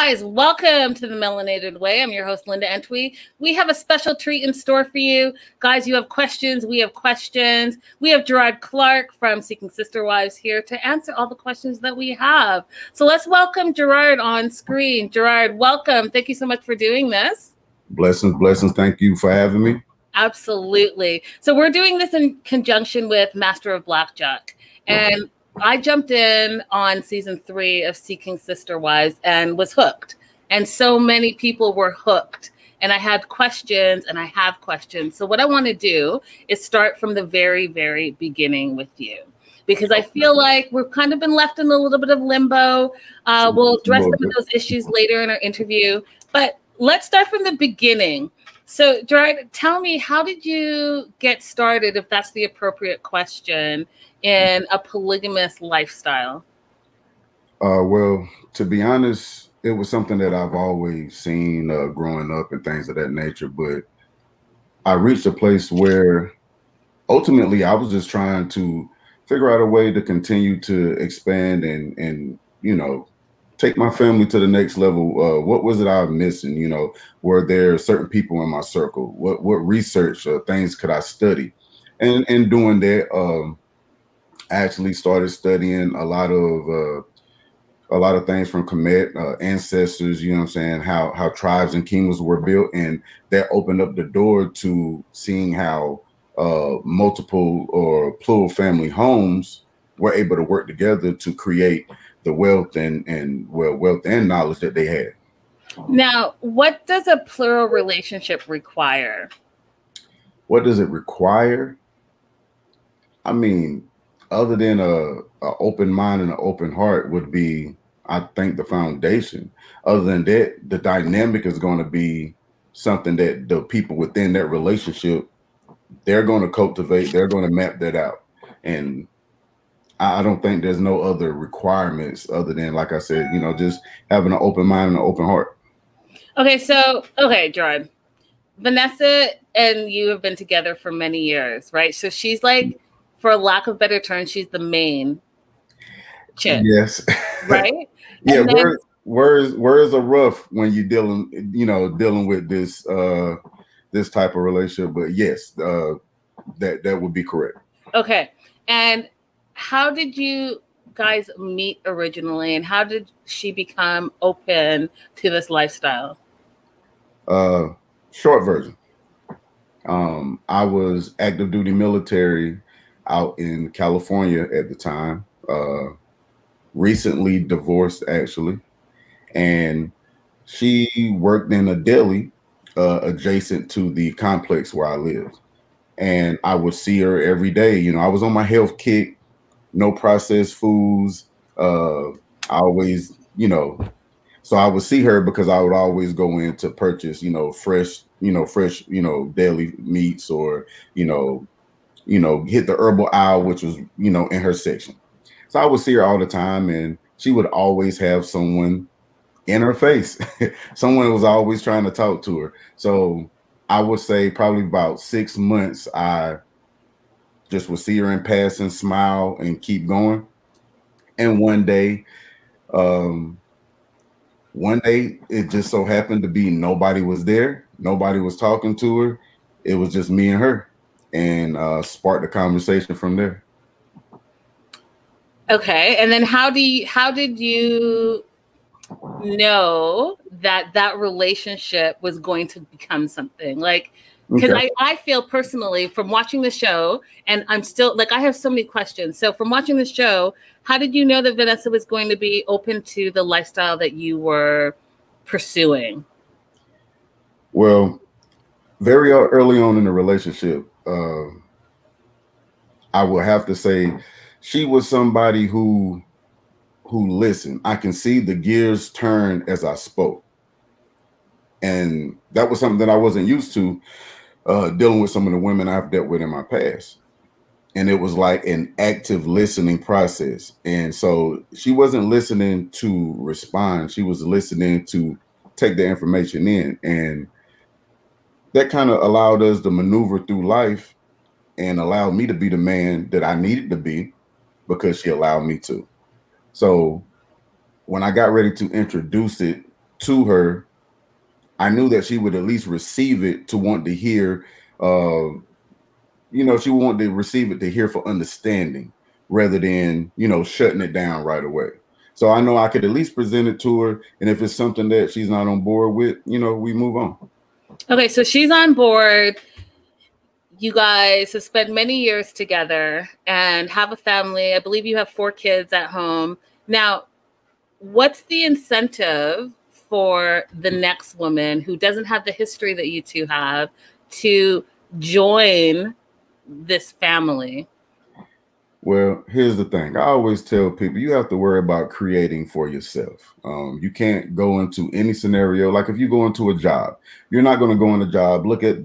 guys, welcome to the Melanated Way. I'm your host, Linda Antwi. We have a special treat in store for you. Guys, you have questions. We have questions. We have Jarod Clark from Seeking Sister Wives here to answer all the questions that we have. So let's welcome Jarod on screen. Jarod, welcome. Thank you so much for doing this. Blessings, blessings. Thank you for having me. Absolutely. So we're doing this in conjunction with Master of Blackjack. And I jumped in on season 3 of Seeking Sister Wives and was hooked. And so many people were hooked. And I had questions and I have questions. So what I want to do is start from the very, very beginning with you. Because I feel like we've kind of been left in a little bit of limbo. We'll address some of those issues later in our interview. But let's start from the beginning. So, Jarod, tell me, how did you get started, if that's the appropriate question, in a polygamous lifestyle? Well, to be honest, it was something that I've always seen growing up and things of that nature. But I reached a place where ultimately I was just trying to figure out a way to continue to expand and you know, take my family to the next level. What was it I was missing? You know, were there certain people in my circle? What research things could I study? And in doing that, I actually started studying a lot of things from Kemet, ancestors. You know what I'm saying? How tribes and kingdoms were built, and that opened up the door to seeing how multiple or plural family homes were able to work together to create the wealth and knowledge that they had. Now, what does a plural relationship require? What does it require? I mean, other than a open mind and an open heart would be, I think, the foundation. Other than that, the dynamic is going to be something that the people within that relationship, they're going to cultivate, they're going to map that out. And I don't think there's no other requirements other than, like I said, you know, just having an open mind and an open heart. Okay, Jarod, Vanessa and you have been together for many years, right? So she's like, for lack of better term, she's the main chick. Yes. Right? Yeah. Then, words are rough when you're dealing with this this type of relationship. But yes, that would be correct. Okay. And how did you guys meet originally, and how did she become open to this lifestyle? Short version. I was active duty military out in California at the time, recently divorced actually, and she worked in a deli adjacent to the complex where I lived, and I would see her every day. You know, I was on my health kick, no processed foods. I always, you know, so I would see her because I would always go in to purchase, fresh, deli meats, or, hit the herbal aisle, which was, in her section. So I would see her all the time, and she would always have someone in her face. Someone was always trying to talk to her. So I would say probably about 6 months, I just would see her in passing, smile, and keep going. And one day it just so happened to be nobody was there. Nobody was talking to her. It was just me and her, and sparked a conversation from there. Okay. And then how did you know that relationship was going to become something? Like, because okay. I feel personally from watching the show, and I'm still like, I have so many questions. So from watching the show, how did you know that Vanessa was going to be open to the lifestyle that you were pursuing? Well, very early on in the relationship, I will have to say she was somebody who listened. I can see the gears turn as I spoke. And that was something that I wasn't used to dealing with some of the women I've dealt with in my past. And it was like an active listening process. And so she wasn't listening to respond. She was listening to take the information in. And that kind of allowed us to maneuver through life and allowed me to be the man that I needed to be, because she allowed me to. So when I got ready to introduce it to her, I knew that she would at least receive it to want to hear, she wanted to receive it to hear for understanding rather than, shutting it down right away. So I know I could at least present it to her. And if it's something that she's not on board with, we move on. Okay, so she's on board. You guys have spent many years together and have a family. I believe you have 4 kids at home. Now, what's the incentive for the next woman who doesn't have the history that you two have to join this family? Well, here's the thing. I always tell people you have to worry about creating for yourself. You can't go into any scenario. Like if you go into a job, you're not going to go in a job, look at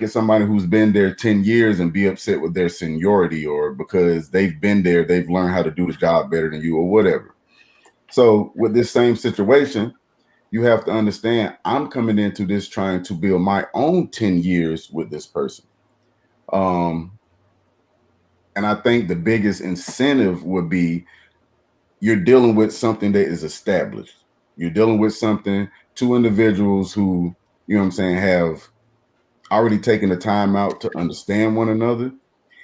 somebody who's been there 10 years and be upset with their seniority, or because they've been there, they've learned how to do the job better than you or whatever. So with this same situation, you have to understand I'm coming into this trying to build my own 10 years with this person. And I think the biggest incentive would be you're dealing with something that is established. You're dealing with something, 2 individuals who, have already taken the time out to understand one another.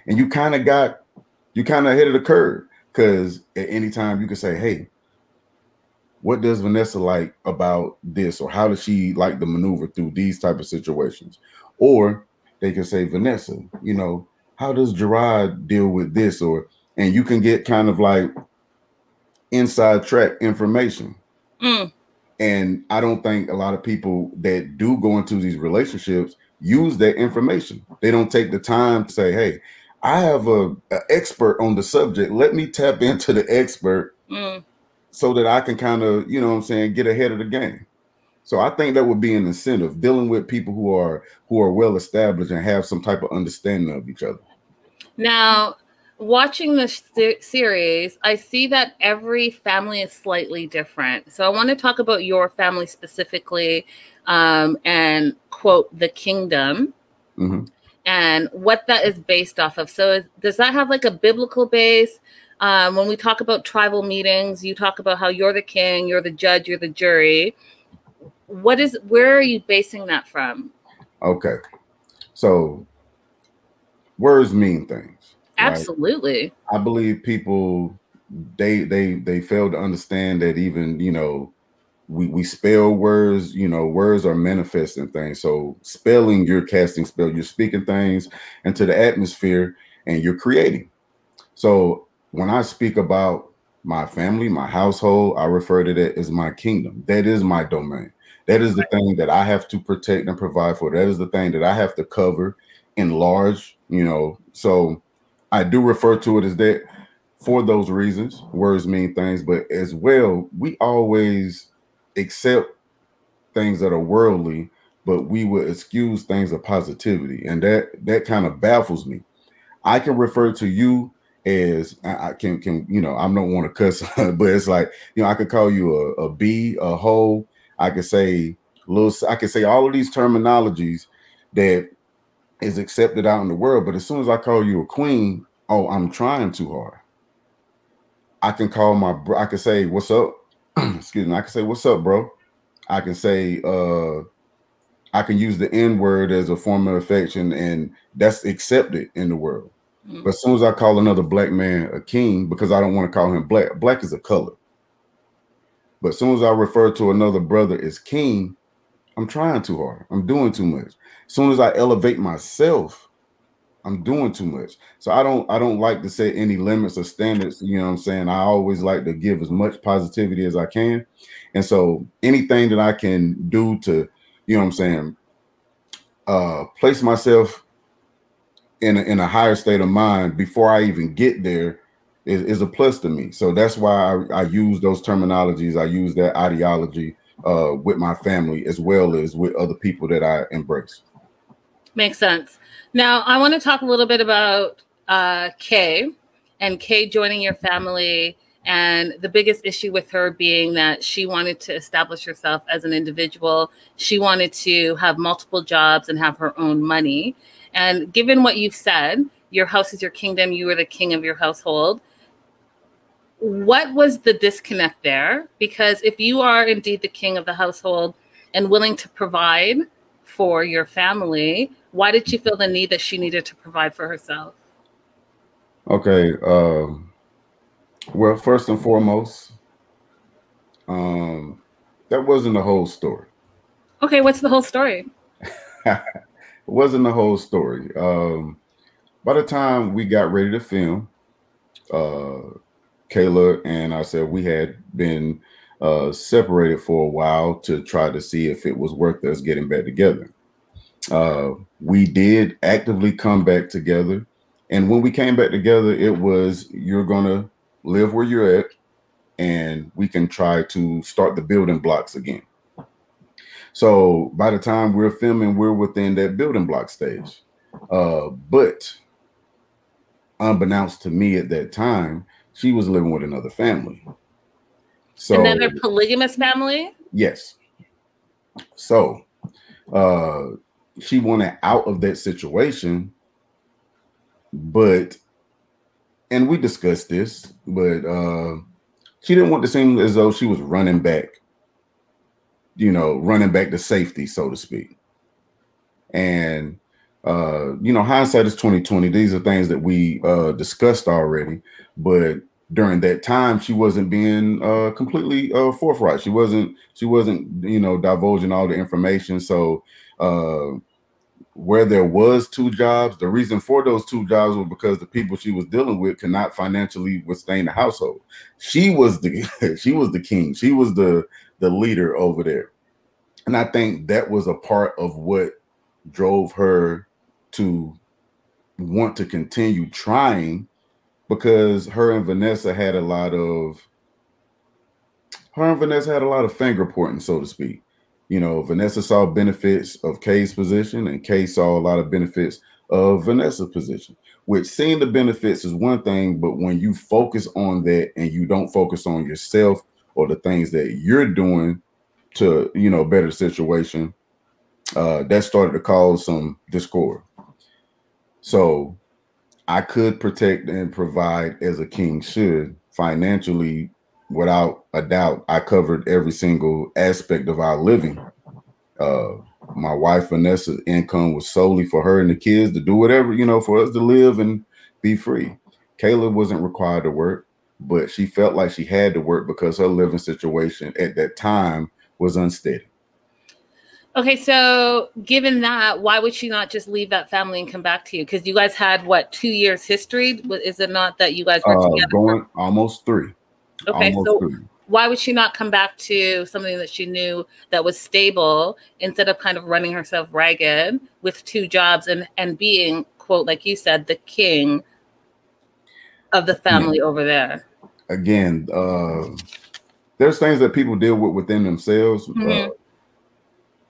And you kind of ahead of the curve, because at any time you can say, hey, what does Vanessa like about this? Or how does she like to maneuver through these type of situations? Or they can say, Vanessa, how does Jarod deal with this? And you can get kind of like inside track information. And I don't think a lot of people that do go into these relationships use that information. They don't take the time to say, hey, I have an expert on the subject. Let me tap into the expert so that I can kind of, get ahead of the game. So I think that would be an incentive, dealing with people who are well established and have some type of understanding of each other. Now, watching this series, I see that every family is slightly different. So I want to talk about your family specifically, and quote, the kingdom, and what that is based off of. So does that have like a biblical base? When we talk about tribal meetings, you talk about how you're the king, you're the judge, you're the jury. Where are you basing that from? Okay. So words mean things. Absolutely. Like, I believe people, they fail to understand that even, we spell words, words are manifesting things. So spelling, you're casting spell, you're speaking things into the atmosphere and you're creating. So when I speak about my family, my household, I refer to that as my kingdom. That is my domain. That is the thing that I have to protect and provide for. That is the thing that I have to cover, enlarge, So I do refer to it as that for those reasons. Words mean things, but as well, we always accept things that are worldly, but we will excuse things of positivity. And that kind of baffles me. I can refer to you as I can I don't want to cuss, but it's like, I could call you a bee, a hoe. I could say all of these terminologies that is accepted out in the world. But as soon as I call you a queen, oh, I'm trying too hard. I can I can say, what's up? Excuse me. I can say, what's up, bro? I can say, I can use the N word as a form of affection, and that's accepted in the world. But as soon as I call another black man a king, because I don't want to call him black, black is a color. But as soon as I refer to another brother as king, I'm trying too hard. I'm doing too much. As soon as I elevate myself, I'm doing too much. So I don't like to set any limits or standards. You know what I'm saying? I always like to give as much positivity as I can. And so anything that I can do to, place myself in a higher state of mind before I even get there is a plus to me. So that's why I use those terminologies. I use that ideology with my family as well as with other people that I embrace. Makes sense. Now, I want to talk a little bit about Kay and Kay joining your family, and the biggest issue with her being that she wanted to establish herself as an individual. She wanted to have multiple jobs and have her own money. And given what you've said, your house is your kingdom, you are the king of your household. what was the disconnect there? Because if you are indeed the king of the household and willing to provide for your family, why did she feel the need that she needed to provide for herself? Okay. Well, first and foremost, that wasn't the whole story. Okay, what's the whole story? It wasn't the whole story. By the time we got ready to film, Kayla and I said we had been separated for a while to try to see if it was worth us getting back together. We did actively come back together. And when we came back together, it was, you're going to live where you're at and we can try to start the building blocks again. So by the time we're filming, we're within that building block stage. But unbeknownst to me at that time, she was living with another family. So another polygamous family? Yes. So she wanted out of that situation, and we discussed this, but she didn't want to seem as though she was running back to safety, so to speak. And hindsight is 2020. These are things that we discussed already, but during that time, she wasn't being completely forthright. She wasn't divulging all the information. So where there was 2 jobs, the reason for those 2 jobs was because the people she was dealing with could not financially sustain the household. She was the king. She was the leader over there. And I think that was a part of what drove her to want to continue trying, because her and Vanessa had a lot of finger pointing, so to speak. Vanessa saw benefits of Kay's position and Kay saw a lot of benefits of Vanessa's position, which seeing the benefits is one thing, but when you focus on that and you don't focus on yourself or the things that you're doing to, better the situation, that started to cause some discord. So I could protect and provide as a king should financially. Without a doubt, I covered every single aspect of our living. My wife Vanessa's income was solely for her and the kids to do whatever, for us to live and be free. Kayla wasn't required to work, but she felt like she had to work because her living situation at that time was unsteady. Okay, so given that, why would she not just leave that family and come back to you? Because you guys had, 2 years history? Is it not that you guys were together? Going almost 3. Okay, so why would she not come back to something that she knew that was stable instead of kind of running herself ragged with 2 jobs and being, quote, like you said, the king of the family over there? Again, there's things that people deal with within themselves. Mm-hmm.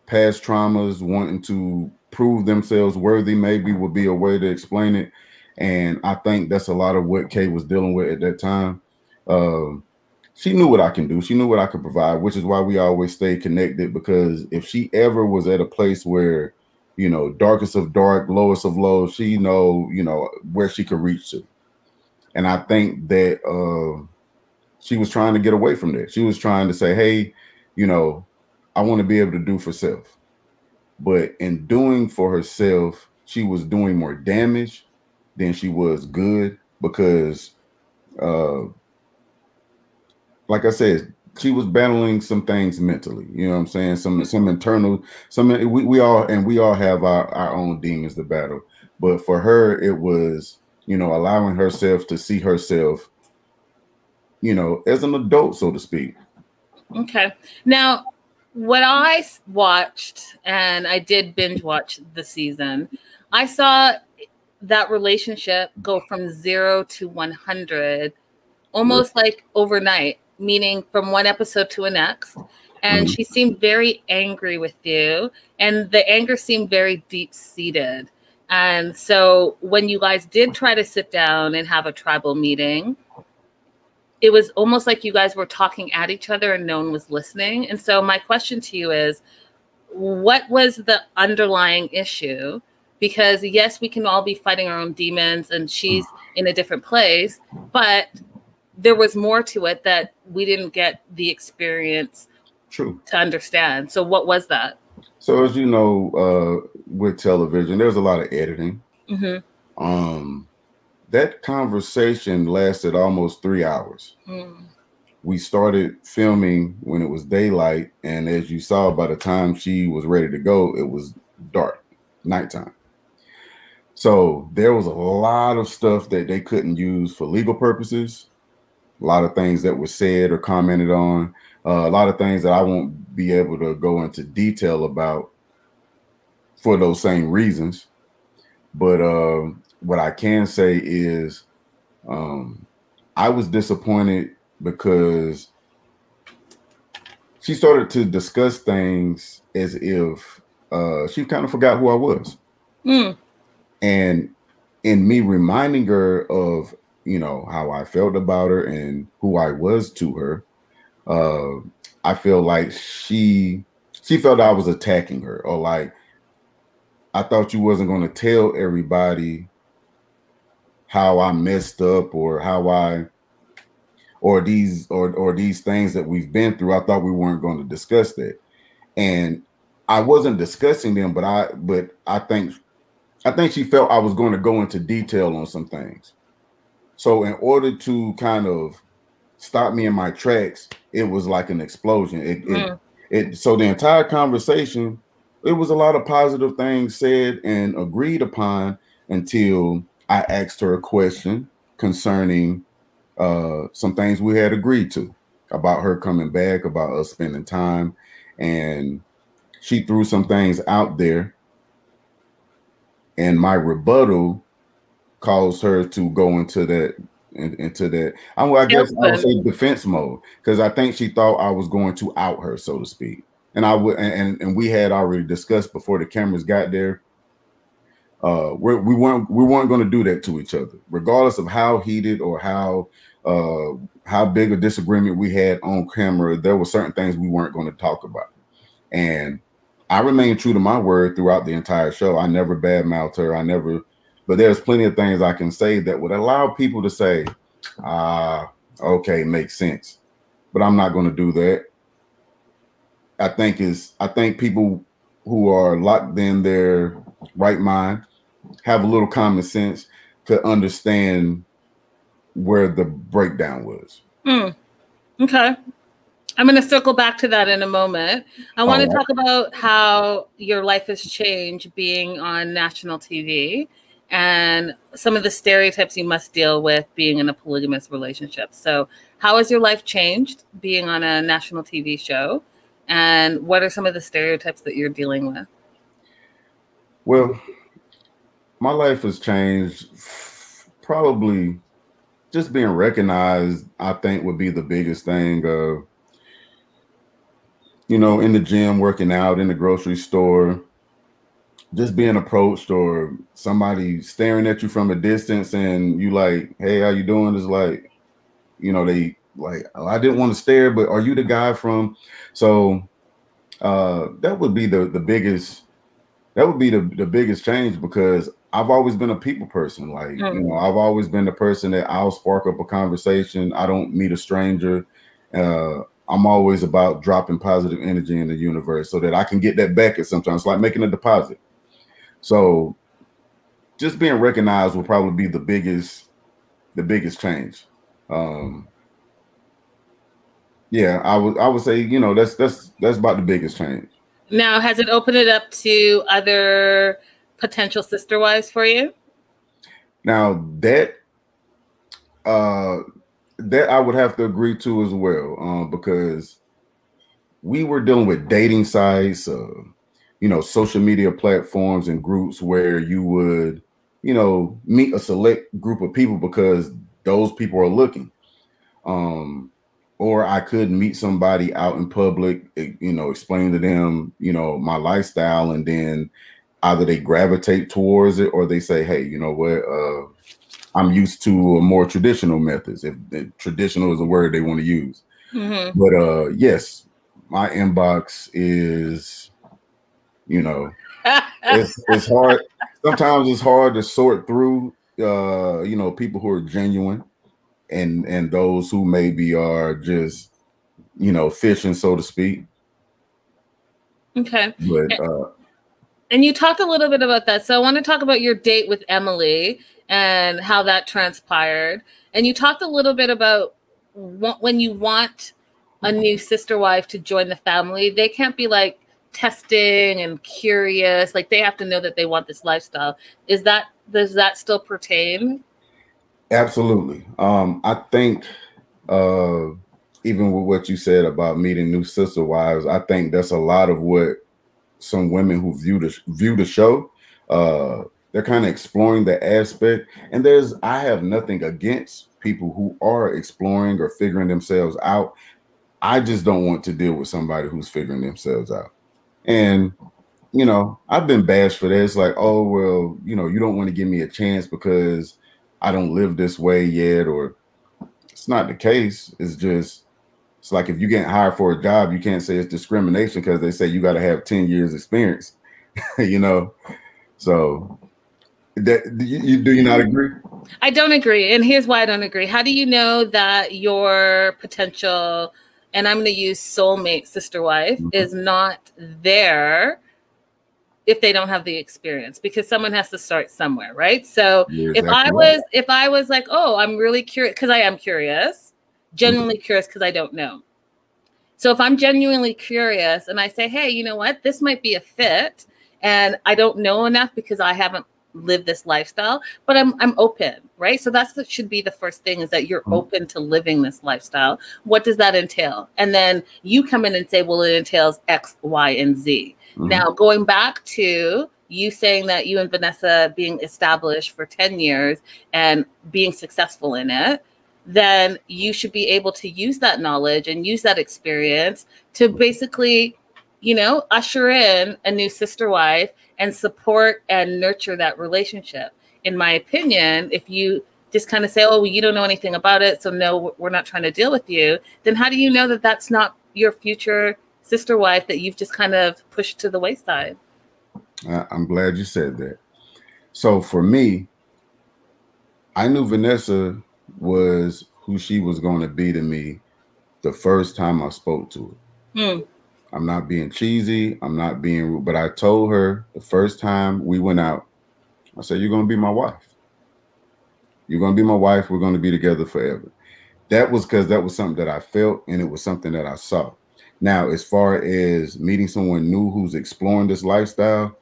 Past traumas, wanting to prove themselves worthy maybe would be a way to explain it. And I think that's a lot of what Kay was dealing with at that time. She knew what I can do. She knew what I could provide, which is why we always stay connected, because if she ever was at a place where, darkest of dark, lowest of low, she know where she could reach to. And I think that she was trying to get away from that. She was trying to say, hey, I want to be able to do for self. But in doing for herself, she was doing more damage than she was good, because like I said, she was battling some things mentally. You know what I'm saying? Some internal, we all have our own demons to battle. But for her, it was, allowing herself to see herself, as an adult, so to speak. Okay. Now, what I watched, and I did binge watch the season, I saw that relationship go from 0 to 100 almost like overnight, meaning from one episode to the next. And she seemed very angry with you, and the anger seemed very deep-seated. And so when you guys did try to sit down and have a tribal meeting, it was almost like you guys were talking at each other and no one was listening. And so my question to you is, what was the underlying issue? Because yes, we can all be fighting our own demons and she's in a different place, but there was more to it that we didn't get the experience True. to understand. So what was that? So as you know, with television, there's a lot of editing. That conversation lasted almost 3 hours. We started filming when it was daylight, and as you saw, by the time she was ready to go, it was dark, nighttime. So there was a lot of stuff that they couldn't use for legal purposes, a lot of things that were said or commented on, a lot of things that I won't be able to go into detail about for those same reasons. But what I can say is I was disappointed because she started to discuss things as if she kind of forgot who I was. And in me reminding her of, you know, how I felt about her and who I was to her, I feel like she felt I was attacking her, or like, I thought you wasn't going to tell everybody how I messed up, or how I, or these things that we've been through. I thought we weren't going to discuss that. And I wasn't discussing them, but I think she felt I was going to go into detail on some things. So in order to kind of stop me in my tracks, it was like an explosion. So the entire conversation, it was a lot of positive things said and agreed upon until I asked her a question concerning some things we had agreed to about her coming back, about us spending time. And she threw some things out there, and my rebuttal caused her to go into that. I guess I would say defense mode, because I think she thought I was going to out her, so to speak. And I would, and we had already discussed before the cameras got there. We weren't going to do that to each other, regardless of how heated or how big a disagreement we had on camera. There were certain things we weren't going to talk about, and I remained true to my word throughout the entire show. I never badmouthed her. But there's plenty of things I can say that would allow people to say, okay, makes sense. But I'm not going to do that. I think people who are locked in their right mind have a little common sense to understand where the breakdown was. Okay. I'm going to circle back to that in a moment. I want to talk about how your life has changed being on national TV and some of the stereotypes you must deal with being in a polygamous relationship. So how has your life changed being on a national TV show? And what are some of the stereotypes that you're dealing with? Well, my life has changed. Probably just being recognized, I think, would be the biggest thing. You know, in the gym, working out, in the grocery store, just being approached, or somebody staring at you from a distance and you like, hey, how you doing? It's like, you know, they like, oh, I didn't want to stare, but are you the guy from? So that would be the biggest, that would be the biggest change, because I've always been a people person. Like, you know, I've always been the person that I'll spark up a conversation. I don't meet a stranger. I'm always about dropping positive energy in the universe so that I can get that back at sometimes. It's like making a deposit. So just being recognized will probably be the biggest change. Yeah, I would say, you know, that's about the biggest change. Now, has it opened it up to other potential sister wives for you? Now that I would have to agree to as well, because we were dealing with dating sites, you know, social media platforms and groups where you would, you know, meet a select group of people because those people are looking. Or I could meet somebody out in public, you know, explain to them, you know, my lifestyle, and then either they gravitate towards it or they say, hey, you know what, I'm used to more traditional methods, if traditional is a word they want to use. But yes, my inbox is, you know, it's hard. Sometimes it's hard to sort through, you know, people who are genuine. and those who maybe are just, you know, fishing, so to speak. Okay. But and you talked a little bit about that. So I want to talk about your date with Emily and how that transpired. And you talked a little bit about when you want a new sister wife to join the family, they can't be like testing and curious. Like they have to know that they want this lifestyle. Does that still pertain? absolutely. I think even with what you said about meeting new sister wives, I think that's a lot of what some women who view the show, they're kind of exploring the aspect. And I have nothing against people who are exploring or figuring themselves out. I just don't want to deal with somebody who's figuring themselves out. And, you know, I've been bashed for that. It's like, oh, well, you know, you don't want to give me a chance because I don't live this way yet, or it's not the case. It's like if you get hired for a job, you can't say it's discrimination because they say you got to have 10 years experience, you know? So do you not agree? I don't agree. And here's why I don't agree. How do you know that your potential, and I'm going to use soulmate sister wife, is not there if they don't have the experience? Because someone has to start somewhere, right? So if I was like, oh, I'm really curious, because I am curious, genuinely curious because I don't know. So if I'm genuinely curious and I say, hey, you know what, this might be a fit, and I don't know enough because I haven't lived this lifestyle, but I'm open, right? So that should be the first thing, is that you're open to living this lifestyle. What does that entail? And then you come in and say, well, it entails X, Y, and Z. Now, going back to you saying that you and Vanessa being established for 10 years and being successful in it, then you should be able to use that knowledge and use that experience to basically, you know, usher in a new sister wife and support and nurture that relationship. In my opinion, if you just kind of say, oh, well, you don't know anything about it, so no, we're not trying to deal with you, then how do you know that that's not your future sister wife that you've just kind of pushed to the wayside? I'm glad you said that. So for me, I knew Vanessa was who she was going to be to me the first time I spoke to her. I'm not being cheesy. I'm not being rude, but I told her the first time we went out, I said, you're going to be my wife. You're going to be my wife. We're going to be together forever. That was because that was something that I felt, and it was something that I saw. Now, as far as meeting someone new who's exploring this lifestyle,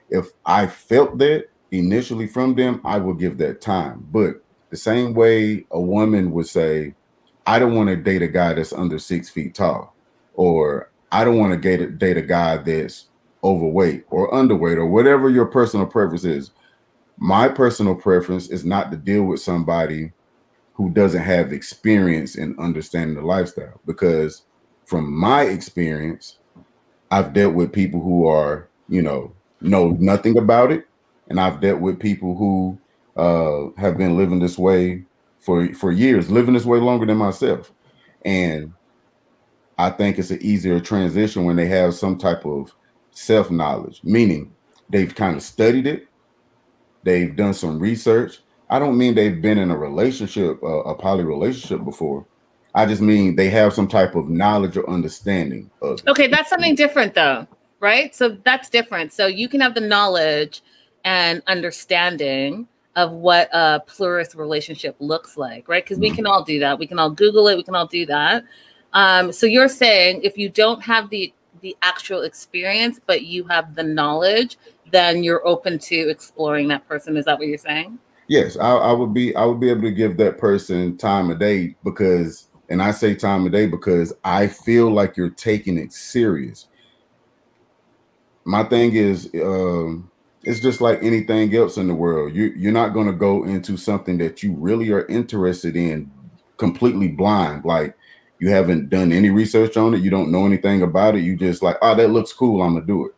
if I felt that initially from them, I would give that time. But the same way a woman would say, I don't want to date a guy that's under 6 feet tall, or I don't want to date a guy that's overweight or underweight, or whatever your personal preference is. My personal preference is not to deal with somebody who doesn't have experience in understanding the lifestyle, because from my experience, I've dealt with people who are, you know nothing about it, and I've dealt with people who have been living this way for years, living this way longer than myself. And I think it's an easier transition when they have some type of self-knowledge, meaning they've kind of studied it, they've done some research. I don't mean they've been in a relationship, a poly relationship before. I just mean they have some type of knowledge or understanding of it. Okay, that's something different though, right? So that's different. So you can have the knowledge and understanding of what a pluralist relationship looks like, right? Because we can all do that. We can all Google it. We can all do that. So you're saying if you don't have the actual experience, but you have the knowledge, then you're open to exploring that person. Is that what you're saying? Yes, I would be able to give that person time of day, because, and I say time of day because I feel like you're taking it serious. My thing is, it's just like anything else in the world. You're not going to go into something that you really are interested in completely blind. Like, you haven't done any research on it. You don't know anything about it. You just like, oh, that looks cool, I'm gonna do it.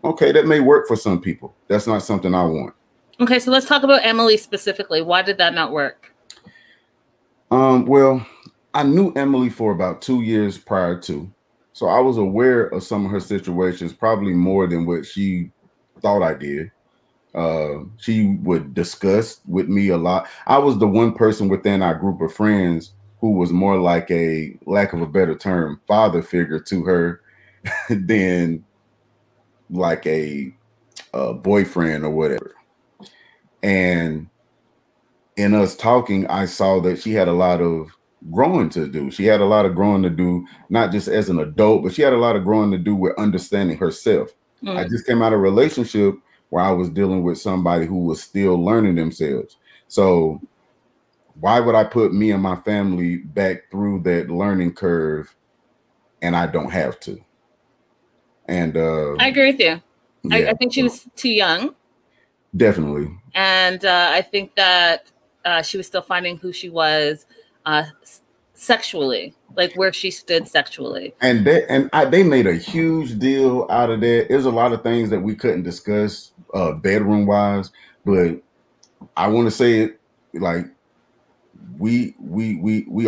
Okay, that may work for some people. That's not something I want. Okay, so let's talk about Emily specifically. Why did that not work? Well, I knew Emily for about 2 years prior to, so I was aware of some of her situations, probably more than what she thought I did. She would discuss with me a lot. I was the one person within our group of friends who was more like a, lack of a better term, father figure to her than like a boyfriend or whatever. And in us talking, I saw that she had a lot of growing to do. She had a lot of growing to do, not just as an adult, but she had a lot of growing to do with understanding herself. I just came out of a relationship where I was dealing with somebody who was still learning themselves. So why would I put me and my family back through that learning curve, and I don't have to? And I agree with you. Yeah. I think she was too young. Definitely. And I think that she was still finding who she was sexually, like where she stood sexually. And they made a huge deal out of that. There's a lot of things that we couldn't discuss bedroom wise, but I want to say it like we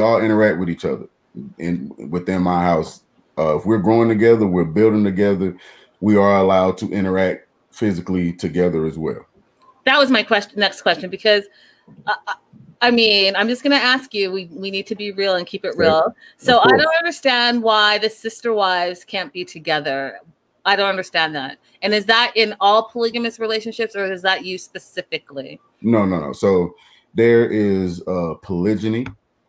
all interact with each other within my house. If we're growing together, we're building together, we are allowed to interact physically together as well. That was my next question, because I mean, I'm just going to ask you, we need to be real and keep it real. So I don't understand why the sister wives can't be together. I don't understand that. And is that in all polygamous relationships, or is that you specifically? No. So there is polygyny,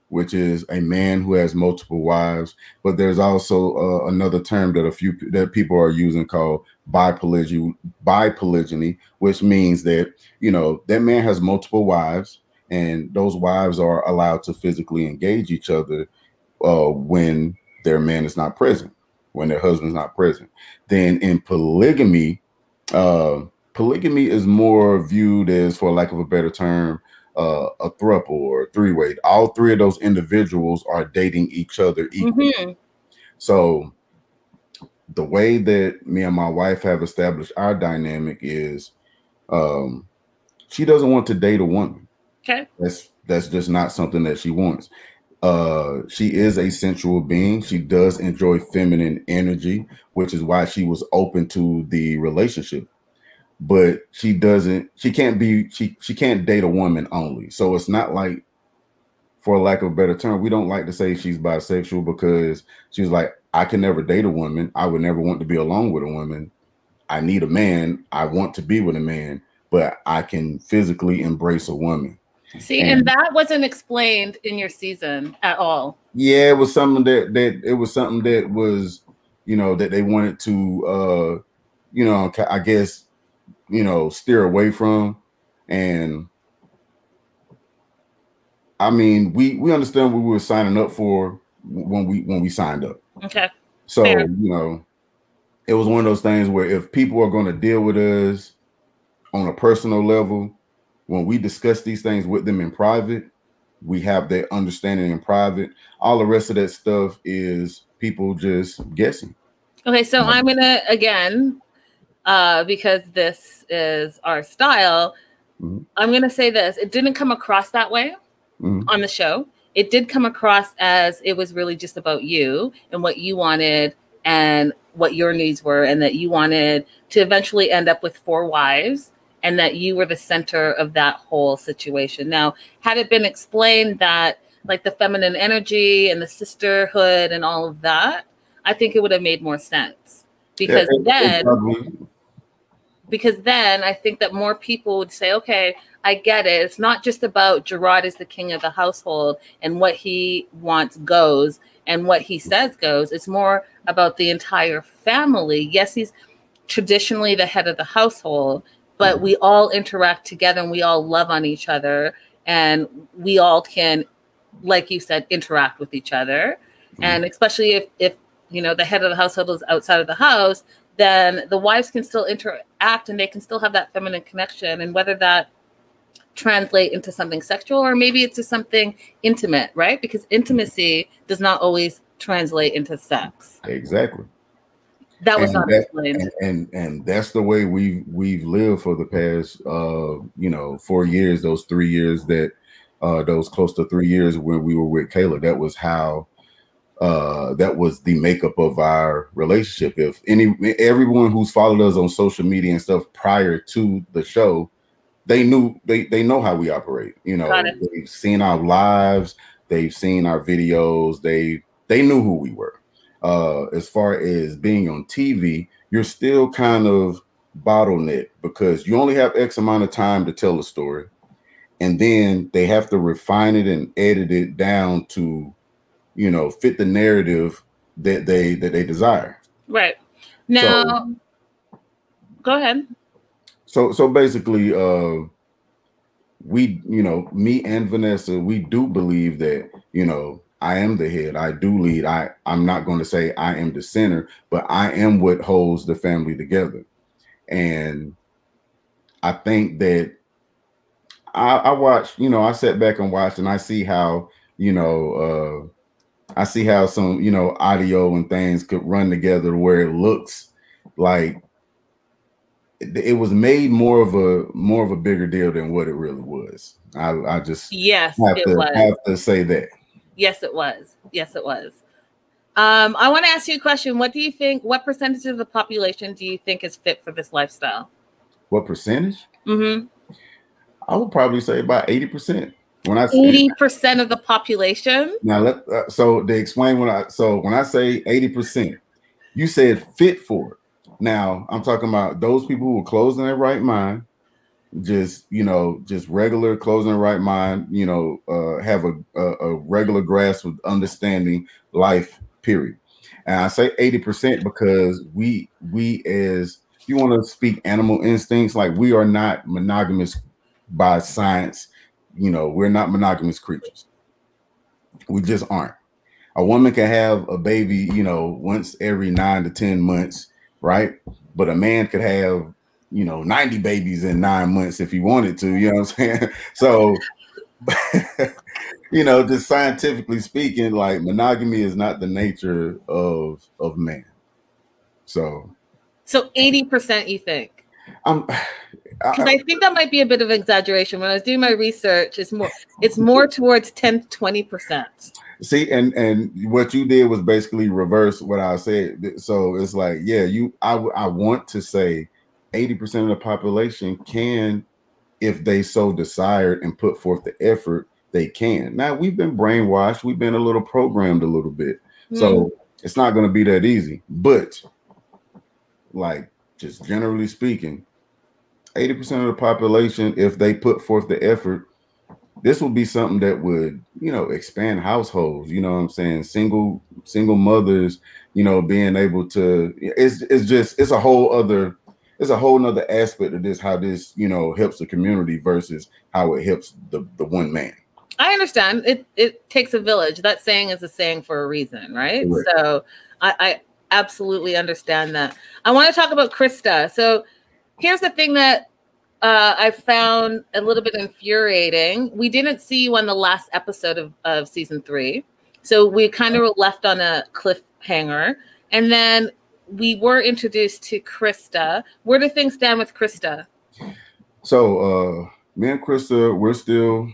which is a man who has multiple wives, but there's also another term that people are using called bipolygyny, which means that, you know, that man has multiple wives, and those wives are allowed to physically engage each other when their man is not present, when their husband's not present. Then in polygamy, polygamy is more viewed as, for lack of a better term, a throuple or a three-way. All three of those individuals are dating each other equally. So the way that me and my wife have established our dynamic is she doesn't want to date a woman. Okay. That's just not something that she wants. She is a sensual being. She does enjoy feminine energy, which is why she was open to the relationship. But she can't date a woman only. So it's not like, for lack of a better term, we don't like to say she's bisexual, because she's like, I can never date a woman. I would never want to be alone with a woman. I need a man. I want to be with a man, but I can physically embrace a woman. See, and that wasn't explained in your season at all. Yeah, it was something that was, you know, that they wanted to, you know, I guess, you know, steer away from. And I mean, we understand what we were signing up for when we signed up. Okay. So, fair. You know, it was one of those things where if people are going to deal with us on a personal level, when we discuss these things with them in private, we have that understanding in private. All the rest of that stuff is people just guessing. Okay, so I'm going to, again, because this is our style, I'm going to say this. It didn't come across that way on the show. It did come across as it was really just about you and what you wanted and what your needs were, and that you wanted to eventually end up with 4 wives, and that you were the center of that whole situation. Now, had it been explained that, like, the feminine energy and the sisterhood and all of that, I think it would have made more sense. Because then I think that more people would say, okay, I get it. It's not just about Jarod is the king of the household and what he wants goes and what he says goes. It's more about the entire family. Yes, he's traditionally the head of the household, but we all interact together and we all love on each other, and we all can, like you said, interact with each other. And especially if you know, the head of the household is outside of the house, then the wives can still interact and they can still have that feminine connection. And whether that translate into something sexual or maybe it's just something intimate, right? Because intimacy does not always translate into sex. Exactly. That was not explained. And that's the way we've lived for the past 4 years, those 3 years that those close to 3 years when we were with Kayla. That was how that was the makeup of our relationship. If everyone who's followed us on social media and stuff prior to the show, they know how we operate. You know, they've seen our lives, they've seen our videos, they knew who we were. As far as being on TV, you're still kind of bottlenecked because you only have X amount of time to tell a story, and then they have to refine it and edit it down to, you know, fit the narrative that they desire. Right. Now, go ahead. So basically, we, you know, me and Vanessa, we do believe that, you know, I am the head. I do lead. I'm not going to say I am the center, but I am what holds the family together. And I think that I watched, you know, I sat back and watched, and I see how, you know, I see how some, you know, audio and things could run together where it looks like it was made more of a bigger deal than what it really was. I just have to say that. Yes, it was. Yes, it was. I want to ask you a question. What do you think? What percentage of the population do you think is fit for this lifestyle? What percentage? Mm-hmm. I would probably say about 80%. When I say 80% of the population. Now, so to explain when I say 80%, you said fit for it. Now I'm talking about those people who are closed in their right mind, just, you know, just regular closed in their right mind, you know, have a regular grasp of understanding life, period. And I say 80% because we as, if you want to speak animal instincts, like, we are not monogamous by science. You know, we're not monogamous creatures. We just aren't. A woman can have a baby, you know, once every 9 to 10 months, right? But a man could have, you know, 90 babies in 9 months if he wanted to, you know what I'm saying? So, you know, just scientifically speaking, like, monogamy is not the nature of man. So 80%, you think? Because I think that might be a bit of exaggeration. When I was doing my research, it's more towards 10 to 20%. See, and what you did was basically reverse what I said. So it's like, yeah, I want to say 80% of the population can, if they so desired and put forth the effort, they can. Now, we've been brainwashed, we've been a little programmed a little bit. So it's not going to be that easy. But, like, just generally speaking, 80% of the population, if they put forth the effort, this would be something that would, you know, expand households. You know what I'm saying? Single mothers, you know, being able to, it's a whole nother aspect of this, how this, you know, helps the community versus how it helps the one man. I understand. It takes a village. That saying is a saying for a reason, right? Correct. So I absolutely understand that. I want to talk about Krista. So here's the thing that I found a little bit infuriating. We didn't see you on the last episode of season 3. So we kind of left on a cliffhanger. And then we were introduced to Krista. Where do things stand with Krista? So me and Krista, we're still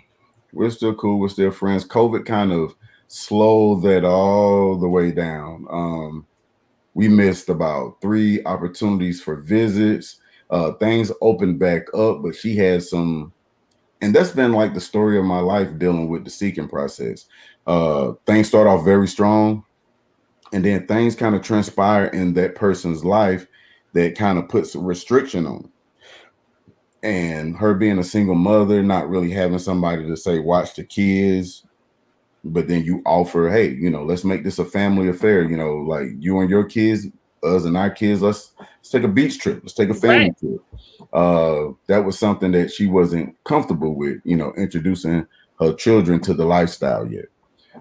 cool. We're still friends. COVID kind of slowed that all the way down. We missed about 3 opportunities for visits. Things opened back up, but she had some, and that's been like the story of my life dealing with the seeking process. Things start off very strong, and then things kind of transpire in that person's life that kind of puts a restriction on it. And her being a single mother, not really having somebody to say, watch the kids, but then you offer, hey, you know, let's make this a family affair, you know, like you and your kids, us and our kids, let's take a beach trip, let's take a family trip. That was something that she wasn't comfortable with, you know, introducing her children to the lifestyle yet.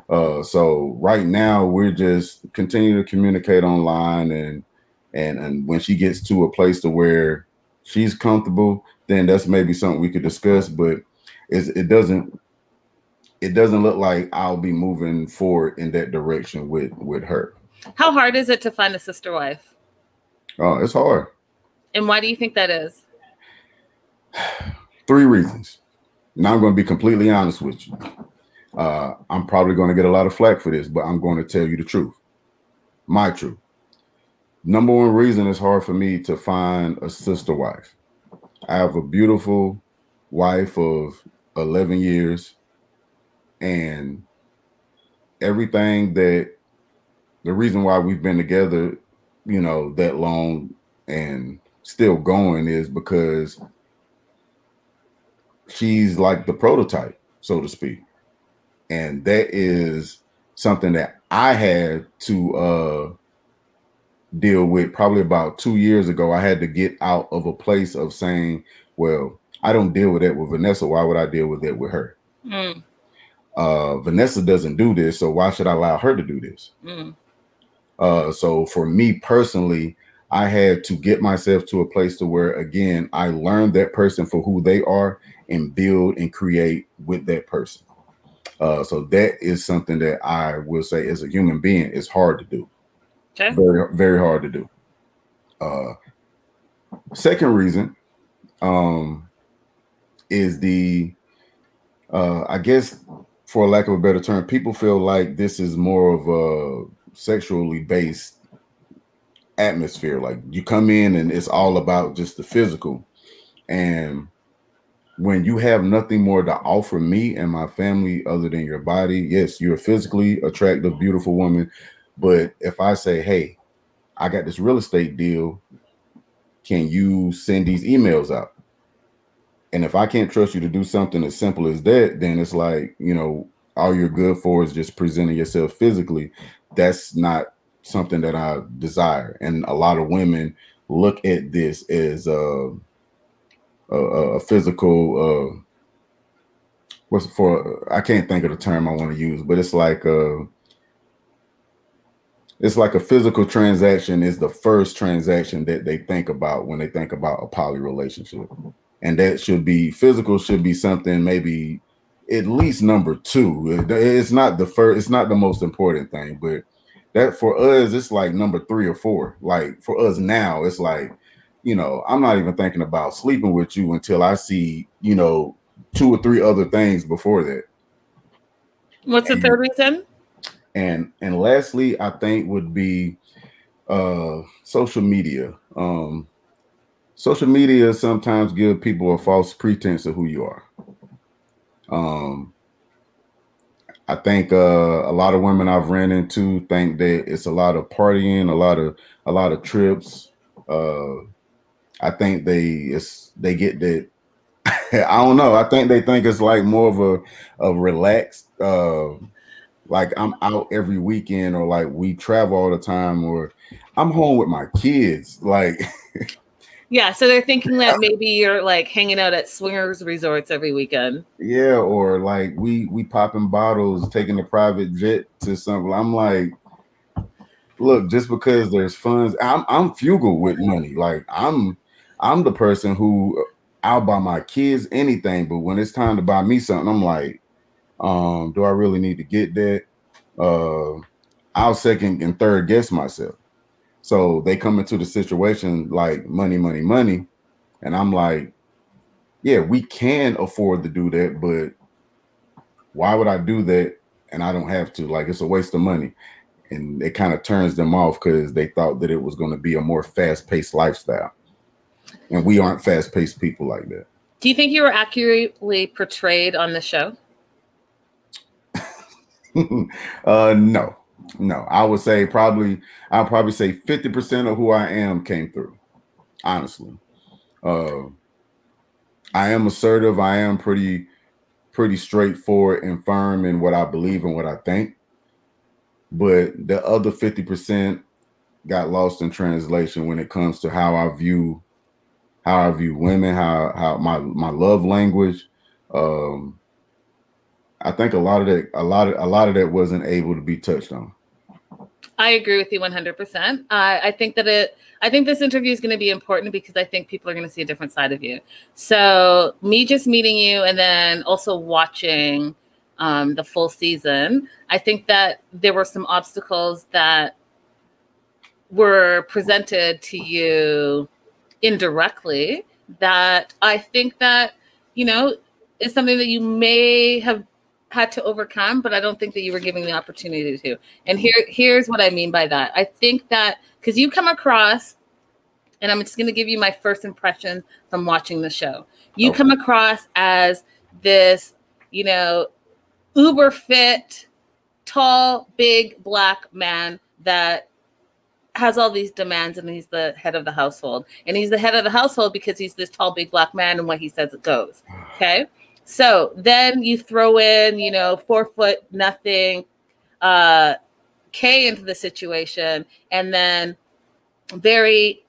So right now we're just continuing to communicate online, and when she gets to a place to where she's comfortable, then that's maybe something we could discuss, but it doesn't look like I'll be moving forward in that direction with her. How hard is it to find a sister wife? Oh, it's hard. And why do you think that is? 3 reasons. Now I'm going to be completely honest with you. I'm probably going to get a lot of flack for this, but I'm going to tell you the truth. My truth. Number one reason it's hard for me to find a sister wife. I have a beautiful wife of 11 years, and everything that the reason why we've been together, you know, that long and still going is because she's like the prototype, so to speak. And that is something that I had to deal with probably about 2 years ago. I had to get out of a place of saying, well, I don't deal with that with Vanessa. Why would I deal with that with her? Mm. Vanessa doesn't do this, so why should I allow her to do this? Mm. So for me personally, I had to get myself to a place to where, again, I learned that person for who they are and build and create with that person. So that is something that I will say as a human being is hard to do. Okay. Very, very hard to do. Second reason is the, I guess, for lack of a better term, people feel like this is more of a sexually based atmosphere. Like you come in and it's all about just the physical. And when you have nothing more to offer me and my family other than your body, yes, you're a physically attractive, beautiful woman. But if I say, hey, I got this real estate deal, can you send these emails out? And if I can't trust you to do something as simple as that, then it's like, you know, all you're good for is just presenting yourself physically. That's not something that I desire. And a lot of women look at this as a physical, what's for, I can't think of the term I want to use, but it's like a physical transaction is the first transaction that they think about when they think about a poly relationship. And that should be, physical should be something maybe at least number two. It's not the first, it's not the most important thing, but that for us, it's like number 3 or 4. Like for us now, it's like, you know, I'm not even thinking about sleeping with you until I see, you know, 2 or 3 other things before that. What's the third reason? And lastly, I think would be social media. Social media sometimes give people a false pretense of who you are. I think a lot of women I've ran into think that it's a lot of partying, a lot of trips. I think they get that. I don't know. I think they think it's like more of a relaxed, like I'm out every weekend, or like we travel all the time, or I'm home with my kids. Like, yeah. So they're thinking that maybe you're like hanging out at swingers resorts every weekend. Yeah, or like we popping bottles, taking a private jet to something. I'm like, look, just because there's funds, I'm frugal with money. Like I'm the person who I'll buy my kids anything, but when it's time to buy me something, I'm like, do I really need to get that? I'll second and third guess myself. So they come into the situation like money, money, money. And I'm like, yeah, we can afford to do that, but why would I do that? And I don't have to. Like, it's a waste of money. And it kind of turns them off because they thought that it was going to be a more fast-paced lifestyle. And we aren't fast-paced people like that. Do you think you were accurately portrayed on the show? No. I would say I'll probably say 50% of who I am came through. Honestly. I am assertive. I am pretty straightforward and firm in what I believe and what I think. But the other 50% got lost in translation when it comes to how I view women, how my love language. I think a lot of that wasn't able to be touched on. I agree with you 100%. I think this interview is going to be important because I think people are going to see a different side of you. So me just meeting you and then also watching the full season, I think that there were some obstacles that were presented to you indirectly that I think that, you know, is something that you may have had to overcome, but I don't think that you were given the opportunity to. And here's what I mean by that. I think that because you come across, and I'm just going to give you my first impression from watching the show. You come across as this, you know, uber fit, tall, big, black man that has all these demands, and he's the head of the household. And he's the head of the household because he's this tall, big, black man, and what he says it goes. Okay? So then you throw in, you know, 4 foot nothing K into the situation, and then very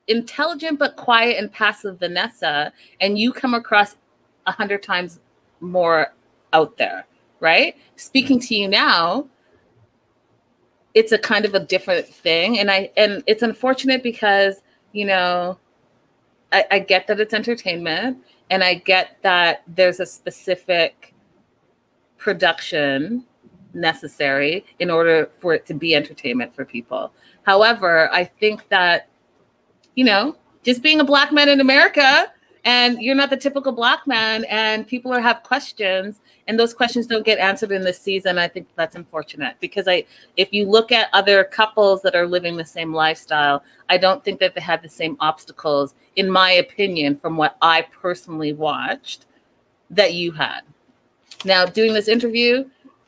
intelligent but quiet and passive Vanessa, and you come across 100 times more out there, right? Speaking to you now, it's a kind of a different thing, and it's unfortunate because, you know, I get that it's entertainment, and I get that there's a specific production necessary in order for it to be entertainment for people. However, I think that, you know, just being a black man in America, and you're not the typical black man, and people have questions, and those questions don't get answered in this season. I think that's unfortunate because if you look at other couples that are living the same lifestyle, I don't think that they had the same obstacles, in my opinion, from what I personally watched, that you had. Now, doing this interview,